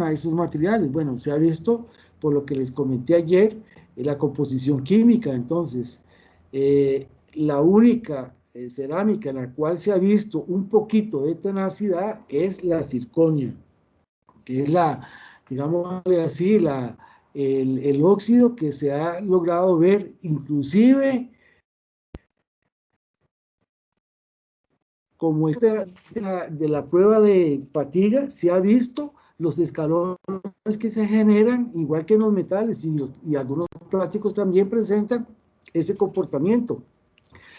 Speaker 1: a esos materiales? Bueno, se ha visto, por lo que les comenté ayer, la composición química. Entonces, la única cerámica en la cual se ha visto un poquito de tenacidad es la zirconia, que es digámosle así, el óxido que se ha logrado ver, inclusive como de la prueba de fatiga, se ha visto los escalones que se generan, igual que en los metales, y algunos plásticos también presentan ese comportamiento.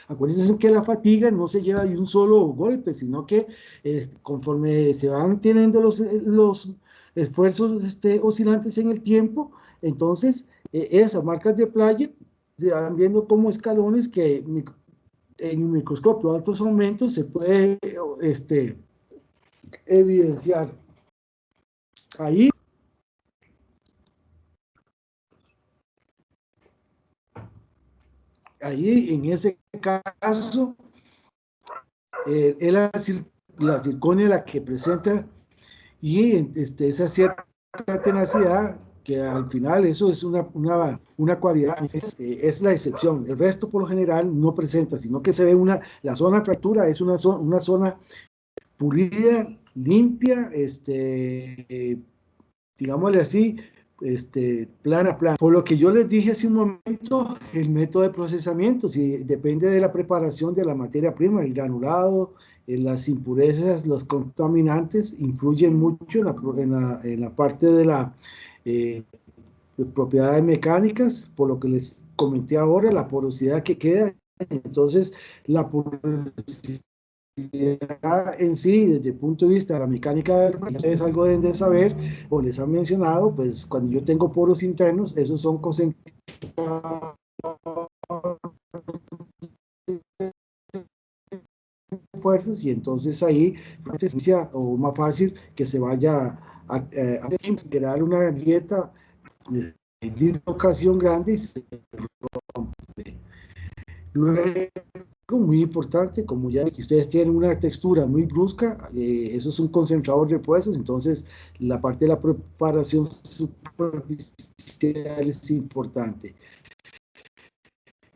Speaker 1: Acuérdense que la fatiga no se lleva de un solo golpe, sino que conforme se van teniendo los esfuerzos oscilantes en el tiempo, entonces esas marcas de playa se van viendo como escalones que en un microscopio de altos aumentos se puede evidenciar. Ahí en ese caso es la zirconia la que presenta, y esa cierta tenacidad, que al final eso es una cualidad, es la excepción. El resto por lo general no presenta, sino que se ve la zona de fractura es una zona pulida, limpia, digámosle así, plana. Por lo que yo les dije hace un momento, el método de procesamiento, si depende de la preparación de la materia prima, el granulado, las impurezas, los contaminantes, influyen mucho en la parte de las propiedades mecánicas, por lo que les comenté ahora, la porosidad que queda. Entonces, la porosidad en sí, desde el punto de vista de la mecánica, ustedes algo deben de saber, o les han mencionado, pues cuando yo tengo poros internos, esos son concentrados fuerzas, y entonces ahí es o más fácil que se vaya a crear una grieta de dislocación grande y se rompe. Luego, muy importante, como ya si ustedes tienen una textura muy brusca, eso es un concentrador de fuerzas, entonces la parte de la preparación superficial es importante.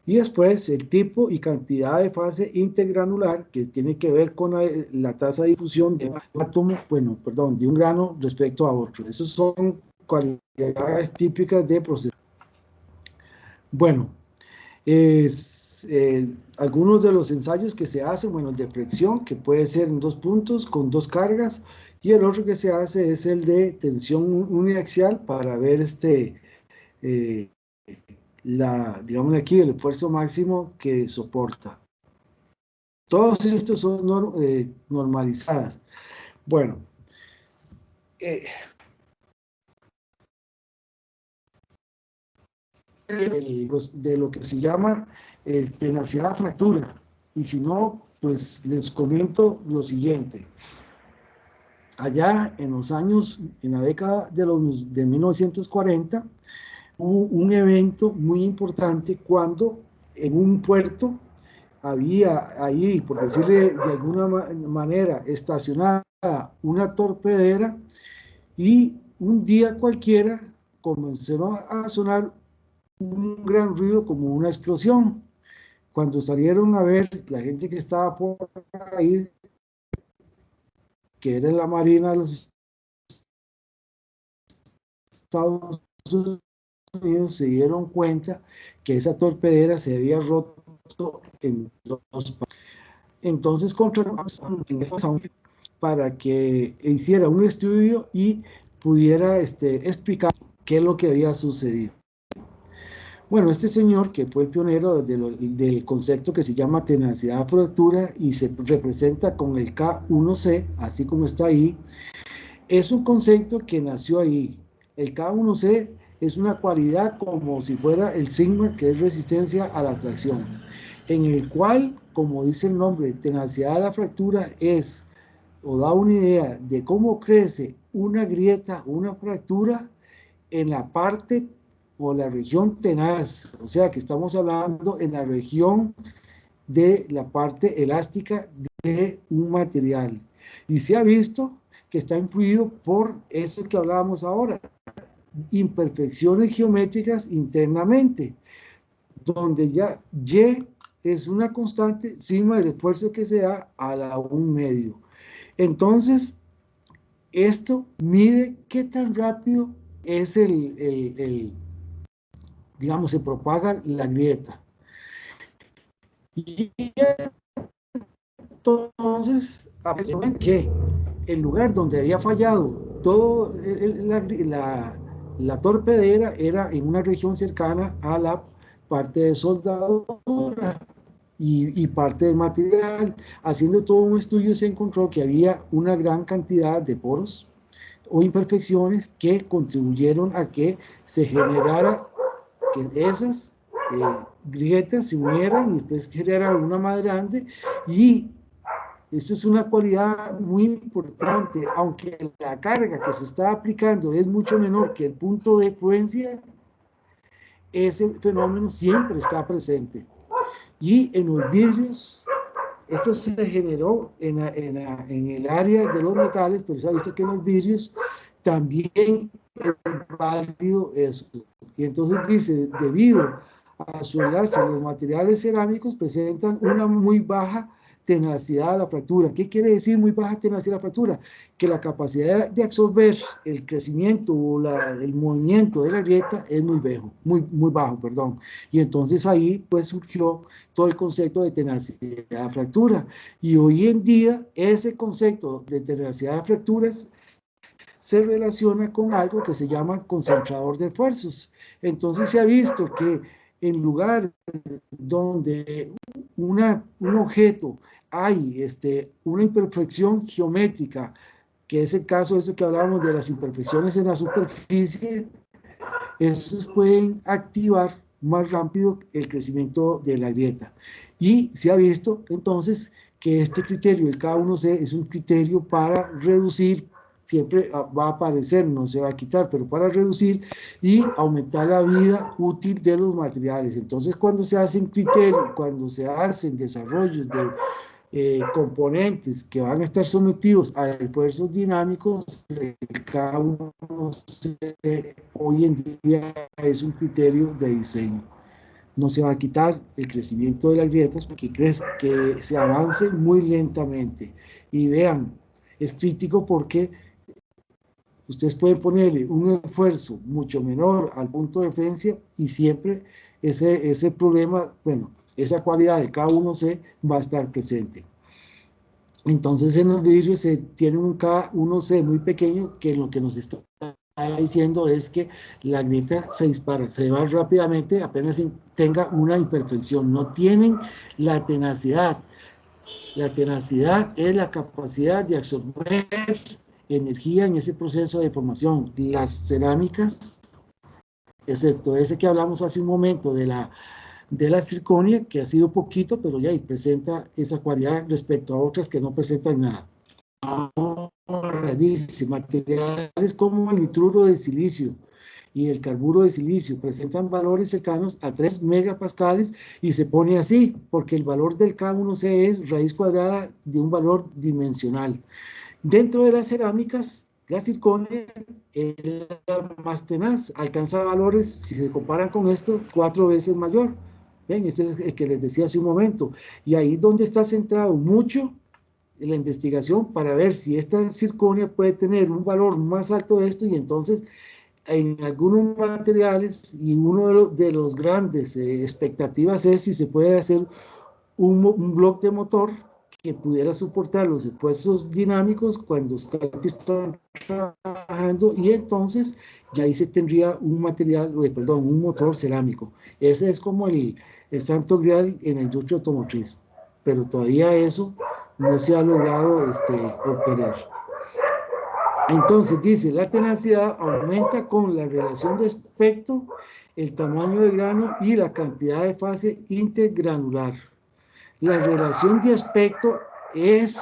Speaker 1: Y después el tipo y cantidad de fase intergranular, que tiene que ver con la tasa de difusión de un átomo, bueno, perdón, de un grano respecto a otro. Esas son cualidades típicas de proceso. Bueno, algunos de los ensayos que se hacen, bueno, el de fricción, que puede ser en 2 puntos con 2 cargas, y el otro que se hace es el de tensión uniaxial para ver digamos aquí, el esfuerzo máximo que soporta. Todos estos son normalizadas. Bueno, de lo que se llama tenacidad fractura. Y si no, pues les comento lo siguiente. Allá en los años, en la década de 1940, hubo un evento muy importante cuando en un puerto había ahí, por decirle de alguna manera, estacionada una torpedera, y un día cualquiera comenzó a sonar un gran ruido como una explosión. Cuando salieron a ver la gente que estaba por ahí, que era la Marina de los Estados Unidos, se dieron cuenta que esa torpedera se había roto en 2 partes. Entonces contrataron para que hiciera un estudio y pudiera explicar qué es lo que había sucedido. Bueno, este señor, que fue el pionero del concepto que se llama tenacidad fractura y se representa con el K1C, así como está ahí, es un concepto que nació ahí. El K1C es una cualidad como si fuera el sigma, que es resistencia a la tracción, en el cual, como dice el nombre, tenacidad de la fractura es, o da una idea de cómo crece una grieta, una fractura en la parte o la región tenaz, o sea que estamos hablando en la región de la parte elástica de un material. Y se ha visto que está influido por eso que hablábamos ahora, imperfecciones geométricas internamente, donde ya Y es una constante sigma del esfuerzo que se da a la 1/2. Entonces, esto mide qué tan rápido es digamos, se propaga la grieta. Y entonces, que el lugar donde había fallado todo la torpedera era en una región cercana a la parte de soldadura y parte del material. Haciendo todo un estudio se encontró que había una gran cantidad de poros o imperfecciones que contribuyeron a que se generara que esas grietas se unieran y después generaran una más grande. Y esto es una cualidad muy importante, aunque la carga que se está aplicando es mucho menor que el punto de influencia, ese fenómeno siempre está presente. Y en los vidrios, esto se generó en el área de los metales, pero se ha visto que en los vidrios también es válido eso. Y entonces dice, debido a su enlace, los materiales cerámicos presentan una muy baja tenacidad de la fractura. ¿Qué quiere decir muy baja tenacidad de la fractura? Que la capacidad de absorber el crecimiento o el movimiento de la grieta es muy bajo, perdón. Y entonces ahí pues surgió todo el concepto de tenacidad de fractura. Y hoy en día ese concepto de tenacidad de fracturas se relaciona con algo que se llama concentrador de esfuerzos. Entonces se ha visto que en lugares donde un objeto hay una imperfección geométrica, que es el caso de eso que hablábamos de las imperfecciones en la superficie, esos pueden activar más rápido el crecimiento de la grieta. Y se ha visto entonces que este criterio, el K1C, es un criterio para reducir, siempre va a aparecer, no se va a quitar, pero para reducir y aumentar la vida útil de los materiales. Entonces, cuando se hacen criterios, cuando se hacen desarrollos de componentes que van a estar sometidos a esfuerzos dinámicos, cada uno hoy en día es un criterio de diseño. no se va a quitar el crecimiento de las grietas, porque crees que se avance muy lentamente. Y vean, es crítico porque ustedes pueden ponerle un esfuerzo mucho menor al punto de referencia y siempre ese problema, bueno, esa cualidad de K1C va a estar presente. Entonces en los vidrios se tiene un K1C muy pequeño que lo que nos está diciendo es que la grieta se dispara, se va rápidamente apenas tenga una imperfección, no tienen la tenacidad. La tenacidad es la capacidad de absorber energía en ese proceso de formación. Las cerámicas, excepto ese que hablamos hace un momento de la circonia, que ha sido poquito, pero ya presenta esa cualidad respecto a otras que no presentan nada. Ahora dice, materiales como el nitruro de silicio y el carburo de silicio presentan valores cercanos a 3 megapascales y se pone así, porque el valor del K1C es raíz cuadrada de un valor dimensional. Dentro de las cerámicas, la circonia es la más tenaz, alcanza valores, si se comparan con esto, 4 veces mayor. Ven, este es el que les decía hace un momento. Y ahí es donde está centrado mucho en la investigación para ver si esta circonia puede tener un valor más alto de esto, y entonces en algunos materiales, y uno de los grandes expectativas es si se puede hacer un bloque de motor que pudiera soportar los esfuerzos dinámicos cuando está el pistón trabajando, y entonces ya ahí se tendría un material, perdón, un motor cerámico. Ese es como el santo grial en la industria automotriz, pero todavía eso no se ha logrado obtener. Entonces dice, la tenacidad aumenta con la relación de aspecto, el tamaño de grano y la cantidad de fase intergranular. La relación de aspecto es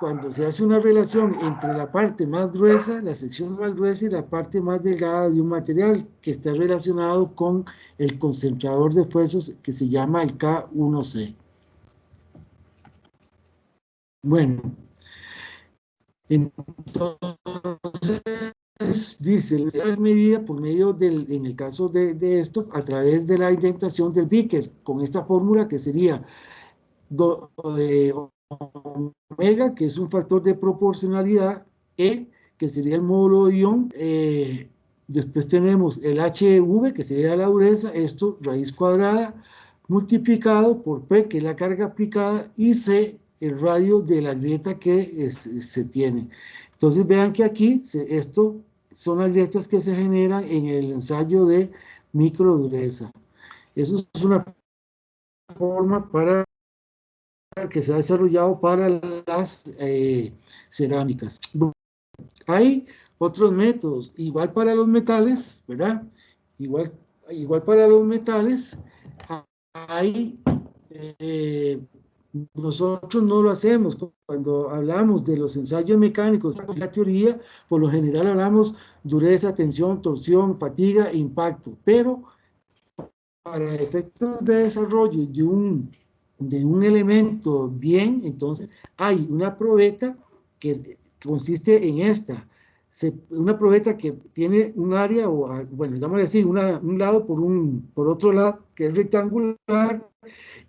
Speaker 1: cuando se hace una relación entre la parte más gruesa, la sección más gruesa, y la parte más delgada de un material, que está relacionado con el concentrador de esfuerzos que se llama el K1C. Bueno, entonces dice, la es medida por medio en el caso de esto, a través de la indentación del Vickers, con esta fórmula que sería omega, que es un factor de proporcionalidad, que sería el módulo de ion, después tenemos el HV, que sería la dureza, esto raíz cuadrada, multiplicado por P, que es la carga aplicada, y C, el radio de la grieta que se tiene. Entonces vean que aquí, esto son las grietas que se generan en el ensayo de microdureza. Eso es una forma que se ha desarrollado para las cerámicas. Bueno, hay otros métodos, igual para los metales, ¿verdad? Igual para los metales, hay, nosotros no lo hacemos. Cuando hablamos de los ensayos mecánicos, la teoría, por lo general hablamos dureza, tensión, torsión, fatiga e impacto, pero para efectos de desarrollo de un elemento bien, entonces hay una probeta que consiste en esta, una probeta que tiene un área, o bueno, digámosle así, un lado por otro lado, que es rectangular,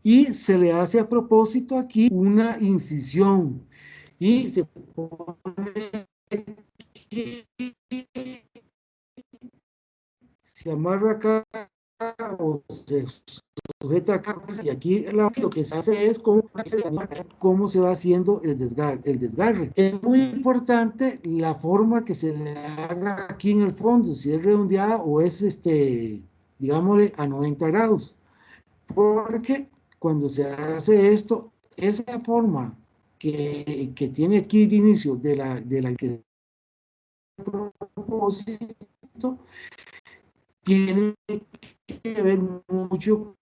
Speaker 1: y se le hace a propósito aquí una incisión, y se pone aquí, se amarra acá, o se sujeta acá, y aquí lo que se hace es cómo se va haciendo el desgarre. Es muy importante la forma que se le haga aquí en el fondo, si es redondeada o es, digámosle, a 90 grados, porque cuando se hace esto, esa forma que tiene aquí de inicio de la que propósito, tiene que ver mucho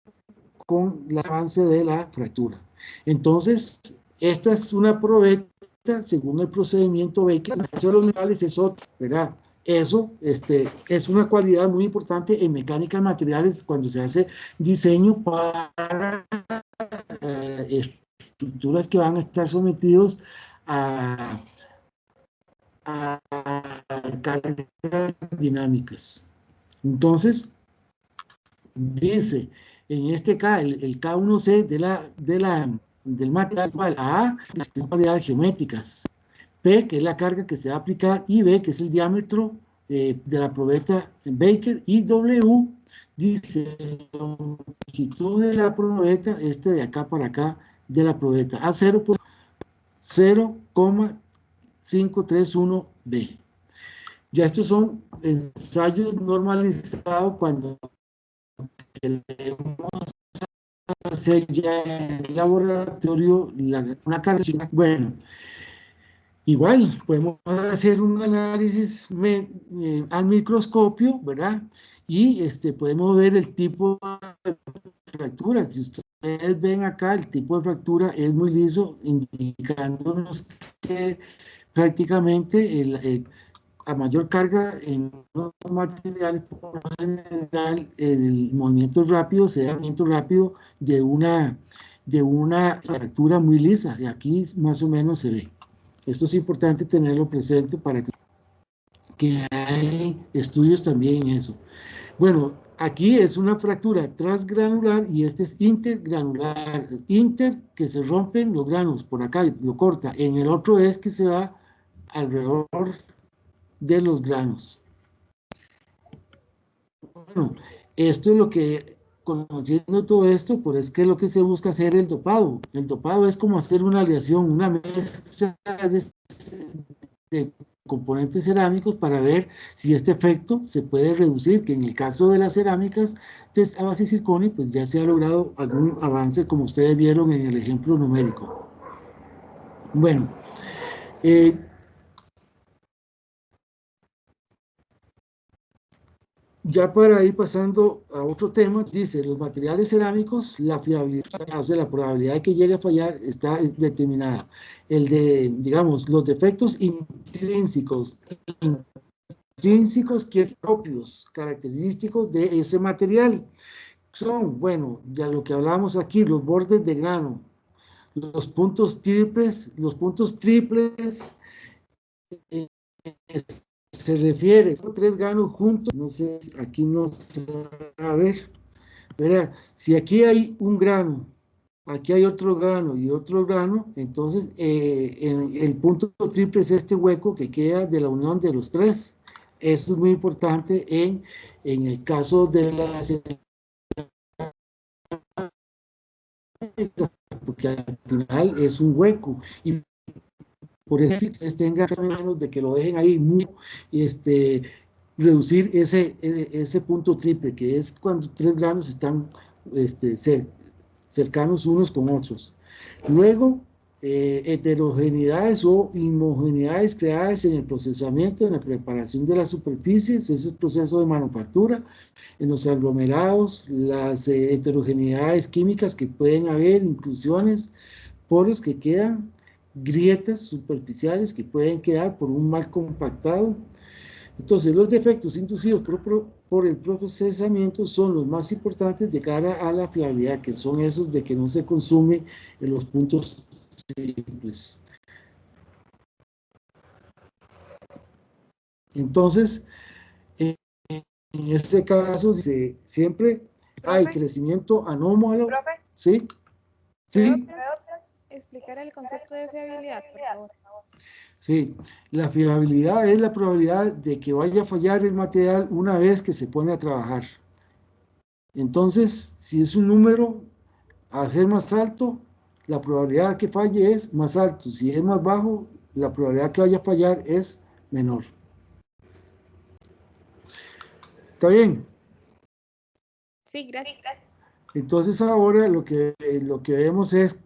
Speaker 1: con el avance de la fractura. Entonces, esta es una probeta según el procedimiento Baker. De los metales es otro, ¿verdad? Eso es una cualidad muy importante en mecánica de materiales cuando se hace diseño para estructuras que van a estar sometidos a cargas dinámicas. Entonces, dice, en este caso, el K1C del material igual a las variedades geométricas, P, que es la carga que se va a aplicar, y B, que es el diámetro de la probeta Baker, y W, dice, la longitud de la probeta, de acá para acá, de la probeta, a 0,531B. Ya estos son ensayos normalizados cuando queremos hacer ya en el laboratorio una carga. Bueno, igual podemos hacer un análisis al microscopio, ¿verdad? Y podemos ver el tipo de fractura. Si ustedes ven acá, el tipo de fractura es muy liso, indicándonos que prácticamente a mayor carga en los materiales, por lo general, el movimiento rápido se da movimiento rápido de una fractura muy lisa, y aquí más o menos se ve. Esto es importante tenerlo presente para que hay estudios también en eso. Bueno, aquí es una fractura transgranular y este es intergranular. Inter, que se rompen los granos por acá, lo corta. En el otro es que se va alrededor de los granos. Bueno, esto es lo que, conociendo todo esto, por es que es lo que se busca hacer el dopado. El dopado es como hacer una aleación, una mezcla de componentes cerámicos para ver si este efecto se puede reducir, que en el caso de las cerámicas a base de circonio, pues ya se ha logrado algún avance, como ustedes vieron en el ejemplo numérico. Bueno, ya para ir pasando a otro tema, dice, los materiales cerámicos, la fiabilidad, o sea, la probabilidad de que llegue a fallar está determinada. Digamos, los defectos intrínsecos que son propios, característicos de ese material, son, bueno, ya lo que hablamos aquí, los bordes de grano, los puntos triples, se refiere a 3 granos juntos, no sé, aquí no se va a ver, verá, si aquí hay un grano, aquí hay otro grano y otro grano, entonces el punto triple es este hueco que queda de la unión de los 3. Eso es muy importante en el caso de la cerámica, porque al final es un hueco y por eso tengan menos de que lo dejen ahí muy, reducir ese punto triple, que es cuando 3 granos están cercanos unos con otros. Luego, heterogeneidades o inhomogeneidades creadas en el procesamiento, en la preparación de las superficies, ese es el proceso de manufactura, en los aglomerados, las heterogeneidades químicas que pueden haber, inclusiones, poros que quedan, grietas superficiales que pueden quedar por un mal compactado. Entonces, los defectos inducidos por el procesamiento son los más importantes de cara a la fiabilidad, que son esos de que no se consume en los puntos triples. Entonces, en este caso, siempre hay crecimiento anómalo.
Speaker 3: ¿Profe?
Speaker 1: ¿Sí? ¿Sí?
Speaker 5: Explicar el concepto de fiabilidad, por favor.
Speaker 1: Sí, la fiabilidad es la probabilidad de que vaya a fallar el material una vez que se pone a trabajar. Entonces, si es un número a ser más alto, la probabilidad de que falle es más alto. Si es más bajo, la probabilidad que vaya a fallar es menor. ¿Está bien?
Speaker 5: Sí, gracias.
Speaker 1: Entonces ahora lo que vemos es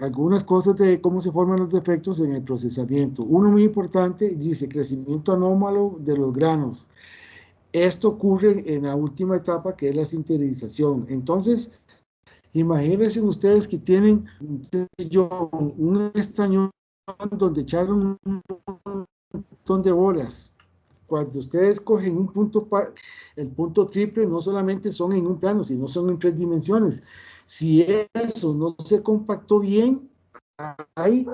Speaker 1: algunas cosas de cómo se forman los defectos en el procesamiento. Uno muy importante dice crecimiento anómalo de los granos. Esto ocurre en la última etapa, que es la sinterización. Entonces, imagínense ustedes que tienen un estañón donde echaron un montón de bolas. Cuando ustedes cogen un punto, el punto triple no solamente son en un plano, sino son en 3 dimensiones. Si eso no se compactó bien, hay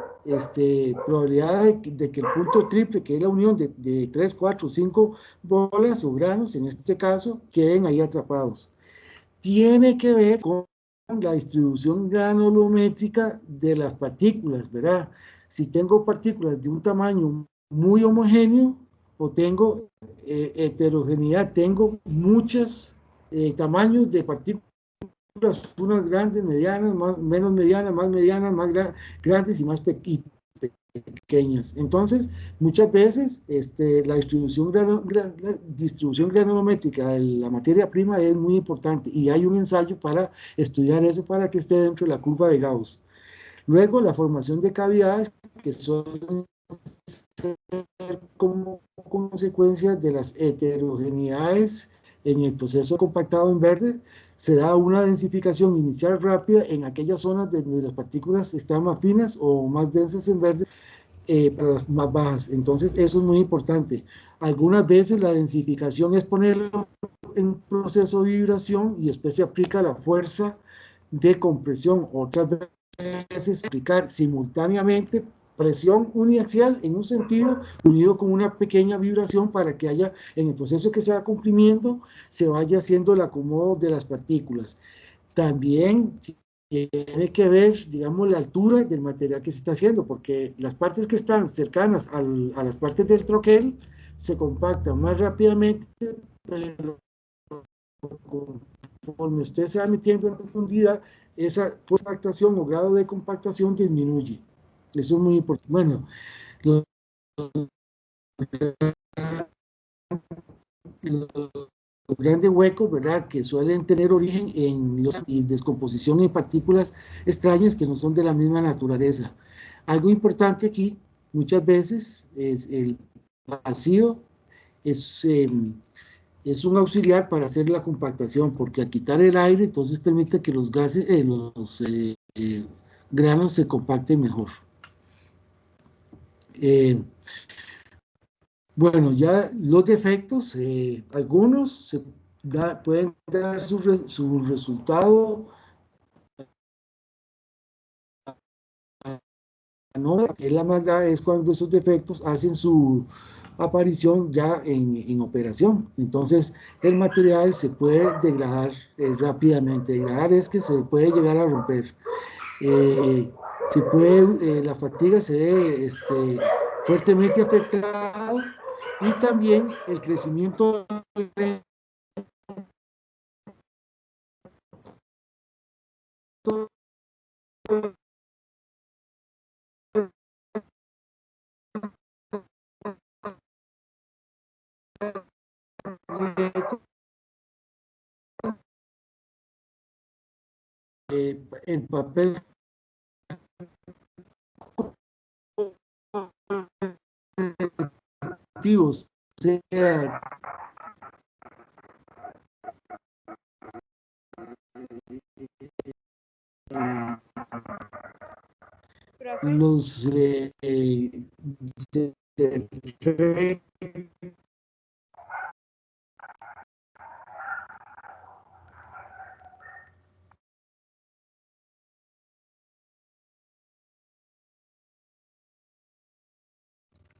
Speaker 1: probabilidad de que el punto triple, que es la unión de 3, 4, 5 bolas o granos, en este caso, queden ahí atrapados. tiene que ver con la distribución granulométrica de las partículas, ¿verdad? Si tengo partículas de un tamaño muy homogéneo o tengo heterogeneidad, tengo muchos tamaños de partículas, unas grandes, medianas, menos medianas, más grandes y más pequeñas. Entonces, muchas veces la distribución granulométrica de la materia prima es muy importante y hay un ensayo para estudiar eso para que esté dentro de la curva de Gauss. Luego, la formación de cavidades que son como consecuencia de las heterogeneidades en el proceso compactado en verde, se da una densificación inicial rápida en aquellas zonas donde las partículas están más finas o más densas en verde, para las más bajas. Entonces, eso es muy importante. Algunas veces la densificación es ponerlo en proceso de vibración y después se aplica la fuerza de compresión. Otras veces aplicar simultáneamente presión uniaxial en un sentido unido con una pequeña vibración para que haya, en el proceso que se va comprimiendo, se vaya haciendo el acomodo de las partículas. También tiene que ver, digamos, la altura del material que se está haciendo, porque las partes que están cercanas a las partes del troquel se compactan más rápidamente, pero conforme usted se va metiendo en profundidad, esa compactación o grado de compactación disminuye. Eso es muy importante. Bueno, los grandes huecos, ¿verdad?, que suelen tener origen en descomposición en partículas extrañas que no son de la misma naturaleza. Algo importante aquí, muchas veces, es el vacío, es un auxiliar para hacer la compactación, porque al quitar el aire, entonces permite que los gases, granos se compacten mejor. Bueno, ya los defectos, algunos pueden dar su resultado, no, que es la más grave, es cuando esos defectos hacen su aparición ya en operación. Entonces, el material se puede degradar rápidamente. Degradar es que se puede llegar a romper. La fatiga se ve fuertemente afectada y también el crecimiento el papel activos sea los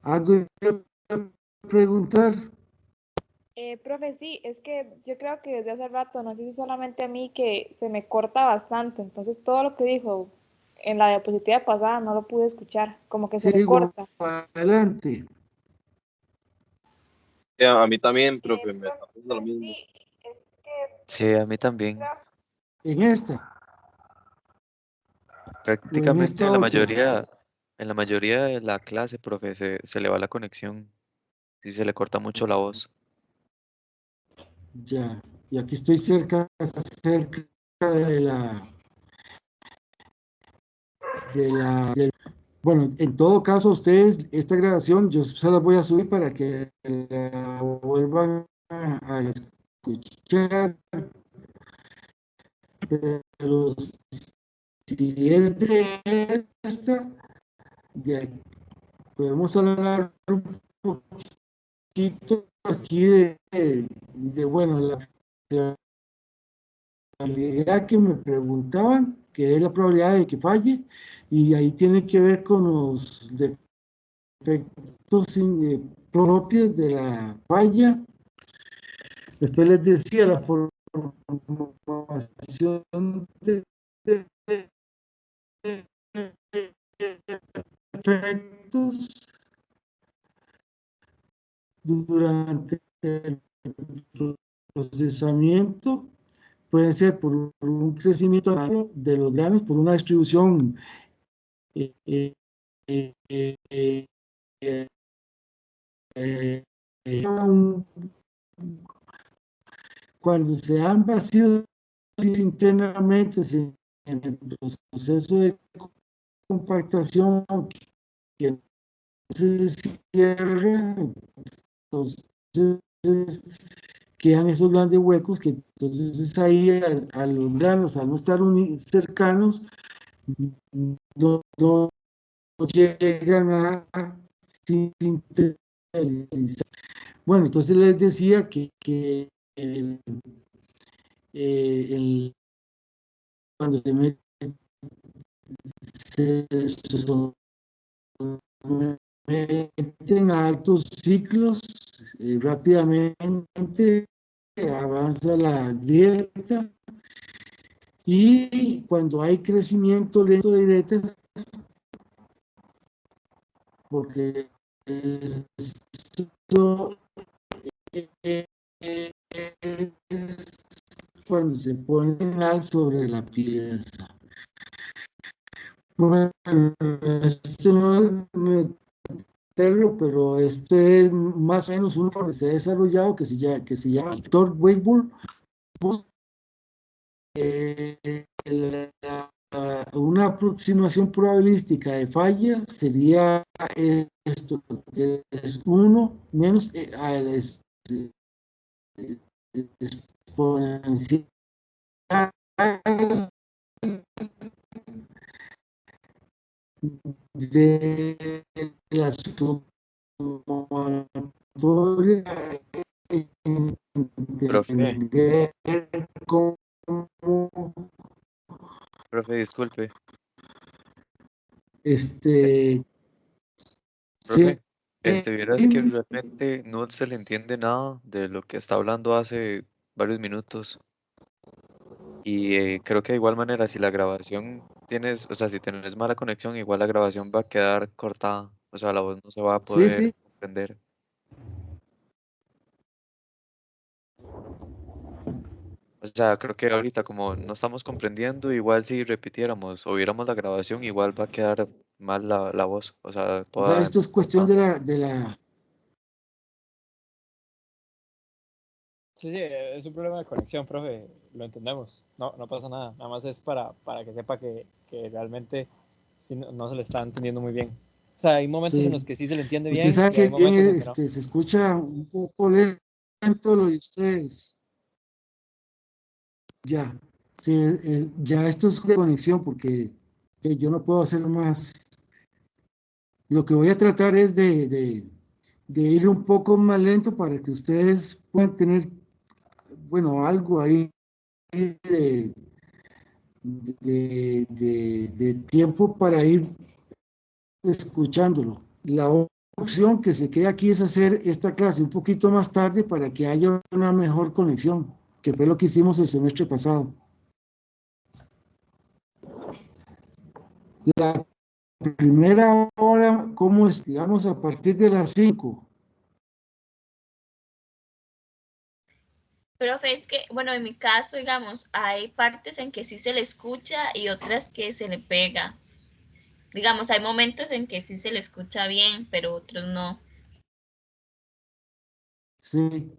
Speaker 1: algo que preguntar.
Speaker 5: Profe, sí, es que yo creo que desde hace rato, no sé si solamente a mí, que se me corta bastante, entonces todo lo que dijo en la diapositiva pasada no lo pude escuchar, como que se le
Speaker 1: Sigo
Speaker 5: corta.
Speaker 1: adelante.
Speaker 6: A mí también, profe, me está
Speaker 5: Profe,
Speaker 6: pasando lo mismo.
Speaker 5: sí, es que
Speaker 7: Sí, a mí
Speaker 5: yo
Speaker 7: también.
Speaker 5: creo,
Speaker 1: En esta o en
Speaker 7: Prácticamente
Speaker 1: esta otra.
Speaker 7: en la mayoría de la clase, profe, se le va la conexión y se le corta mucho la voz.
Speaker 1: Ya, y aquí estoy cerca de bueno, en todo caso, ustedes, esta grabación, yo se la voy a subir para que la vuelvan a escuchar, pero si es de esta, ya podemos hablar un poquito aquí bueno, la probabilidad que me preguntaban, que es la probabilidad de que falle, y ahí tiene que ver con los defectos propios de la falla. Después les decía la formación formación de efectos durante el procesamiento. Pueden ser por un crecimiento de los granos, por una distribución eh, eh, eh, eh, un, cuando se dan vacíos internamente en el proceso de compactación que se cierra, entonces quedan esos grandes huecos que entonces ahí a los granos, al no estar cercanos, no llegan a sintetizar. Bueno, entonces les decía que cuando se meten a altos ciclos, rápidamente avanza la grieta, y cuando hay crecimiento lento de grietas, porque esto es cuando se pone sobre la pieza. Bueno, esto no es meterlo, pero este es más o menos uno que se ha desarrollado que se llama Thor Weibull. Una aproximación probabilística de falla sería esto, que es 1 menos al exponencial de la sumatoria,
Speaker 7: Profe,
Speaker 1: entender cómo
Speaker 7: profe, disculpe.
Speaker 1: sí,
Speaker 7: Profe, vieras que realmente no se le entiende nada de lo que está hablando hace varios minutos. Y creo que de igual manera, si la grabación tienes, o sea, si tienes mala conexión, igual la grabación va a quedar cortada. O sea, la voz no se va a
Speaker 1: sí,
Speaker 7: poder comprender. O sea, creo que ahorita como no estamos comprendiendo, igual si repitiéramos o viéramos la grabación, igual va a quedar mal la voz. O sea,
Speaker 1: o sea,
Speaker 7: toda
Speaker 1: esto es cuestión
Speaker 7: entrecortada.
Speaker 1: de la,
Speaker 8: Sí, sí, es un problema de conexión, profe, lo entendemos. No, no pasa nada. Nada más es para que sepa que realmente sí, no se le está entendiendo muy bien. O sea, hay momentos en
Speaker 1: sí.
Speaker 8: los que sí se le entiende
Speaker 1: Usted
Speaker 8: bien
Speaker 1: sabe
Speaker 8: y
Speaker 1: que
Speaker 8: hay momentos en que no.
Speaker 1: se escucha un poco lento lo de ustedes. Ya, sí, ya esto es de conexión porque yo no puedo hacer más. Lo que voy a tratar es de ir un poco más lento para que ustedes puedan tener, bueno, algo ahí de, de tiempo para ir escuchándolo. La opción que se queda aquí es hacer esta clase un poquito más tarde para que haya una mejor conexión, que fue lo que hicimos el semestre pasado. La primera hora, ¿cómo es? Digamos, a partir de las 5.
Speaker 3: Profe, es que, bueno, en mi caso, digamos, hay partes en que sí se le escucha y otras que se le pega. Digamos, hay momentos en que sí se le escucha bien, pero otros no.
Speaker 1: Sí,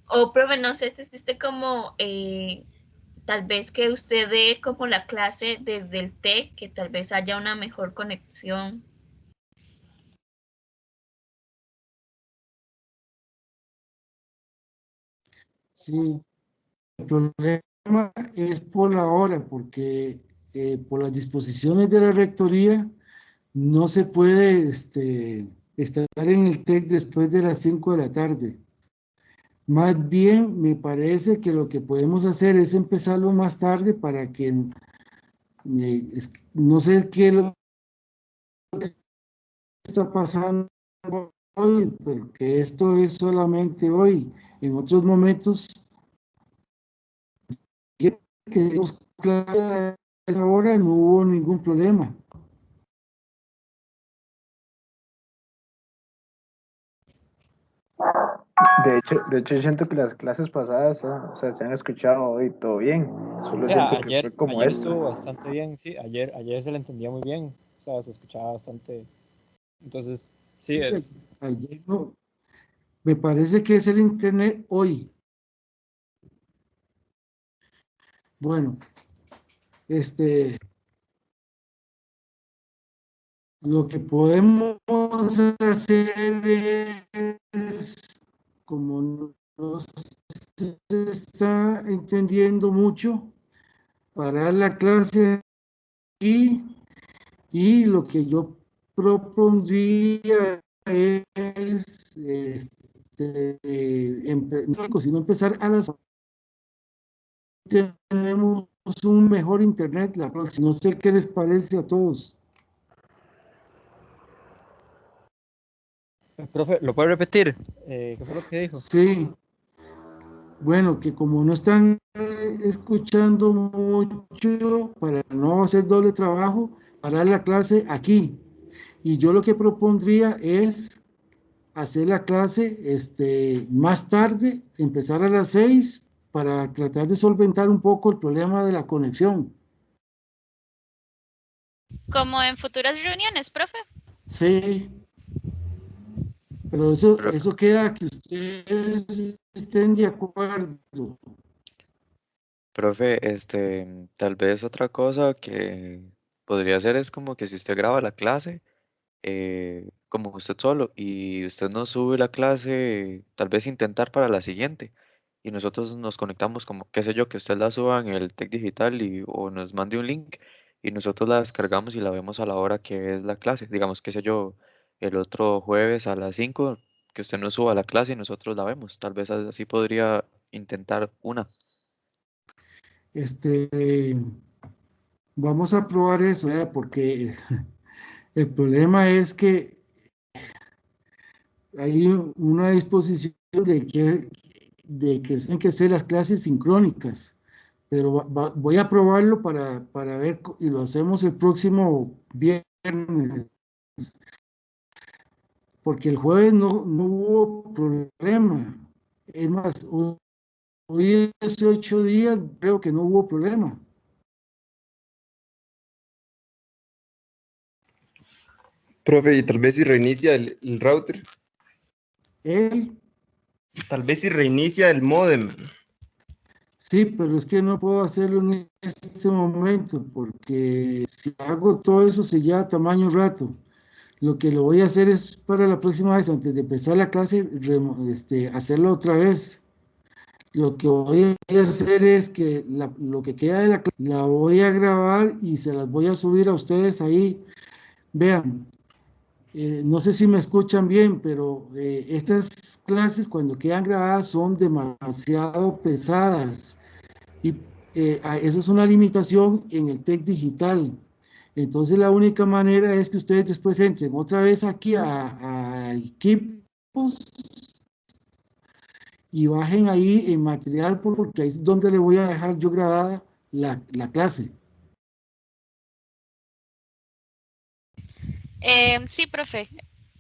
Speaker 3: O, profe, no sé si existe como, tal vez que usted dé como la clase desde el TEC, que tal vez haya una mejor conexión.
Speaker 1: sí. El problema es por la hora, porque por las disposiciones de la rectoría no se puede estar en el TEC después de las 5 de la tarde. Más bien, me parece que lo que podemos hacer es empezarlo más tarde para que, no sé qué es lo que está pasando hoy, porque esto es solamente hoy. En otros momentos, que dimos clase a esa hora, no hubo ningún problema.
Speaker 9: De hecho, yo siento que las clases pasadas, o sea, se han escuchado hoy todo bien. Solo
Speaker 8: O sea,
Speaker 9: siento que fue como
Speaker 8: ayer
Speaker 9: esta.
Speaker 8: estuvo bastante bien, sí, ayer se le entendía muy bien, o sea, se escuchaba bastante. Entonces, sí, es,
Speaker 1: Ayer no, me parece que es el internet hoy. Bueno, lo que podemos hacer es, como no se está entendiendo mucho, parar la clase aquí, y lo que yo propondría es, si no empezar a las, tenemos un mejor internet la próxima. No sé qué les parece a todos.
Speaker 8: profe, ¿lo puede repetir? ¿Qué fue lo que dijo?
Speaker 1: Sí, bueno, que como no están escuchando mucho, para no hacer doble trabajo, parar la clase aquí. Y yo lo que propondría es hacer la clase más tarde, empezar a las 6 para tratar de solventar un poco el problema de la conexión.
Speaker 10: Como en futuras reuniones, profe.
Speaker 1: Sí, pero eso,
Speaker 7: Pero,
Speaker 1: eso queda que ustedes estén de acuerdo.
Speaker 7: profe, tal vez otra cosa que podría hacer es como que si usted graba la clase, como usted solo, y usted no sube la clase, tal vez intentar para la siguiente. Y nosotros nos conectamos como, qué sé yo, que usted la suba en el Tech Digital o nos mande un link y nosotros la descargamos y la vemos a la hora que es la clase. Digamos, qué sé yo, el otro jueves a las 5 que usted nos suba la clase y nosotros la vemos. Tal vez así podría intentar una.
Speaker 1: Este, vamos a probar eso, porque el problema es que hay una disposición de que tienen que ser las clases sincrónicas, pero voy a probarlo para ver, y lo hacemos el próximo viernes, porque el jueves no hubo problema. Es más, hoy hace 8 días creo que no hubo problema.
Speaker 11: Profe, y tal vez si reinicia el router,
Speaker 1: Él,
Speaker 11: tal vez si reinicia el módem.
Speaker 1: sí, pero es que no puedo hacerlo en este momento, porque si hago todo eso se lleva tamaño rato. Lo que lo voy a hacer es para la próxima vez, antes de empezar la clase, hacerlo otra vez. Lo que voy a hacer es que lo que queda de la clase la voy a grabar y se las voy a subir a ustedes ahí. Vean, no sé si me escuchan bien, pero estas clases cuando quedan grabadas son demasiado pesadas y eso es una limitación en el TEC digital. Entonces la única manera es que ustedes después entren otra vez aquí a equipos y bajen ahí en material, porque ahí es donde le voy a dejar yo grabada la clase.
Speaker 10: Sí, profe.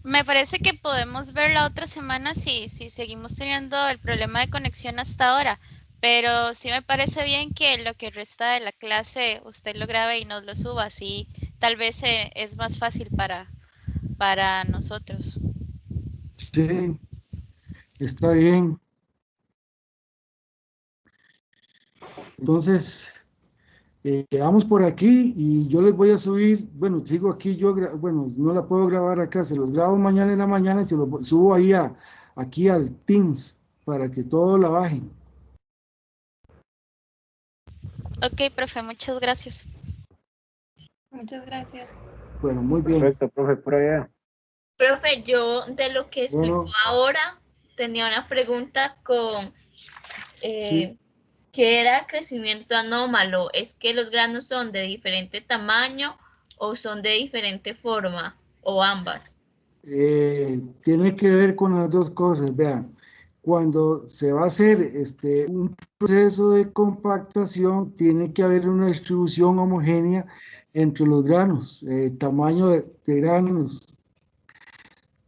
Speaker 10: Me parece que podemos ver la otra semana si seguimos teniendo el problema de conexión hasta ahora. Pero sí me parece bien que lo que resta de la clase usted lo grabe y nos lo suba. Así tal vez es más fácil para nosotros.
Speaker 1: Sí, está bien. Entonces, quedamos por aquí y yo les voy a subir, bueno, sigo aquí yo, bueno, no la puedo grabar acá, se los grabo mañana en la mañana y se los subo ahí aquí al Teams para que todos la bajen.
Speaker 10: Ok, profe, muchas gracias.
Speaker 5: Muchas gracias.
Speaker 1: Bueno, muy bien.
Speaker 9: Perfecto, profe, por allá.
Speaker 3: Profe, yo de lo que explicó
Speaker 1: Bueno,
Speaker 3: ahora tenía una pregunta con
Speaker 1: sí,
Speaker 3: ¿qué era crecimiento anómalo? ¿Es que los granos son de diferente tamaño o son de diferente forma o ambas?
Speaker 1: Tiene que ver con las dos cosas. Vean, cuando se va a hacer un proceso de compactación, tiene que haber una distribución homogénea entre los granos, tamaño de granos.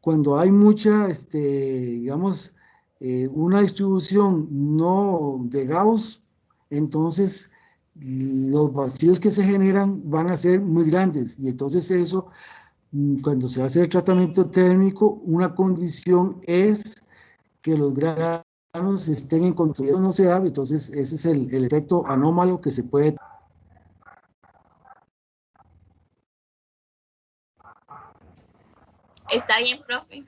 Speaker 1: Cuando hay mucha, digamos, una distribución no de Gauss, entonces los vacíos que se generan van a ser muy grandes y entonces eso, cuando se hace el tratamiento térmico, una condición es que los granos estén en control. Eso no se da, entonces ese es el efecto anómalo que se puede.
Speaker 3: Está bien, profe.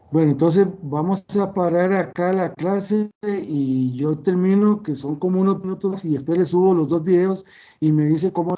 Speaker 1: Bueno, entonces vamos a parar acá la clase y yo termino, que son como unos minutos, y después les subo los dos videos y me dice cómo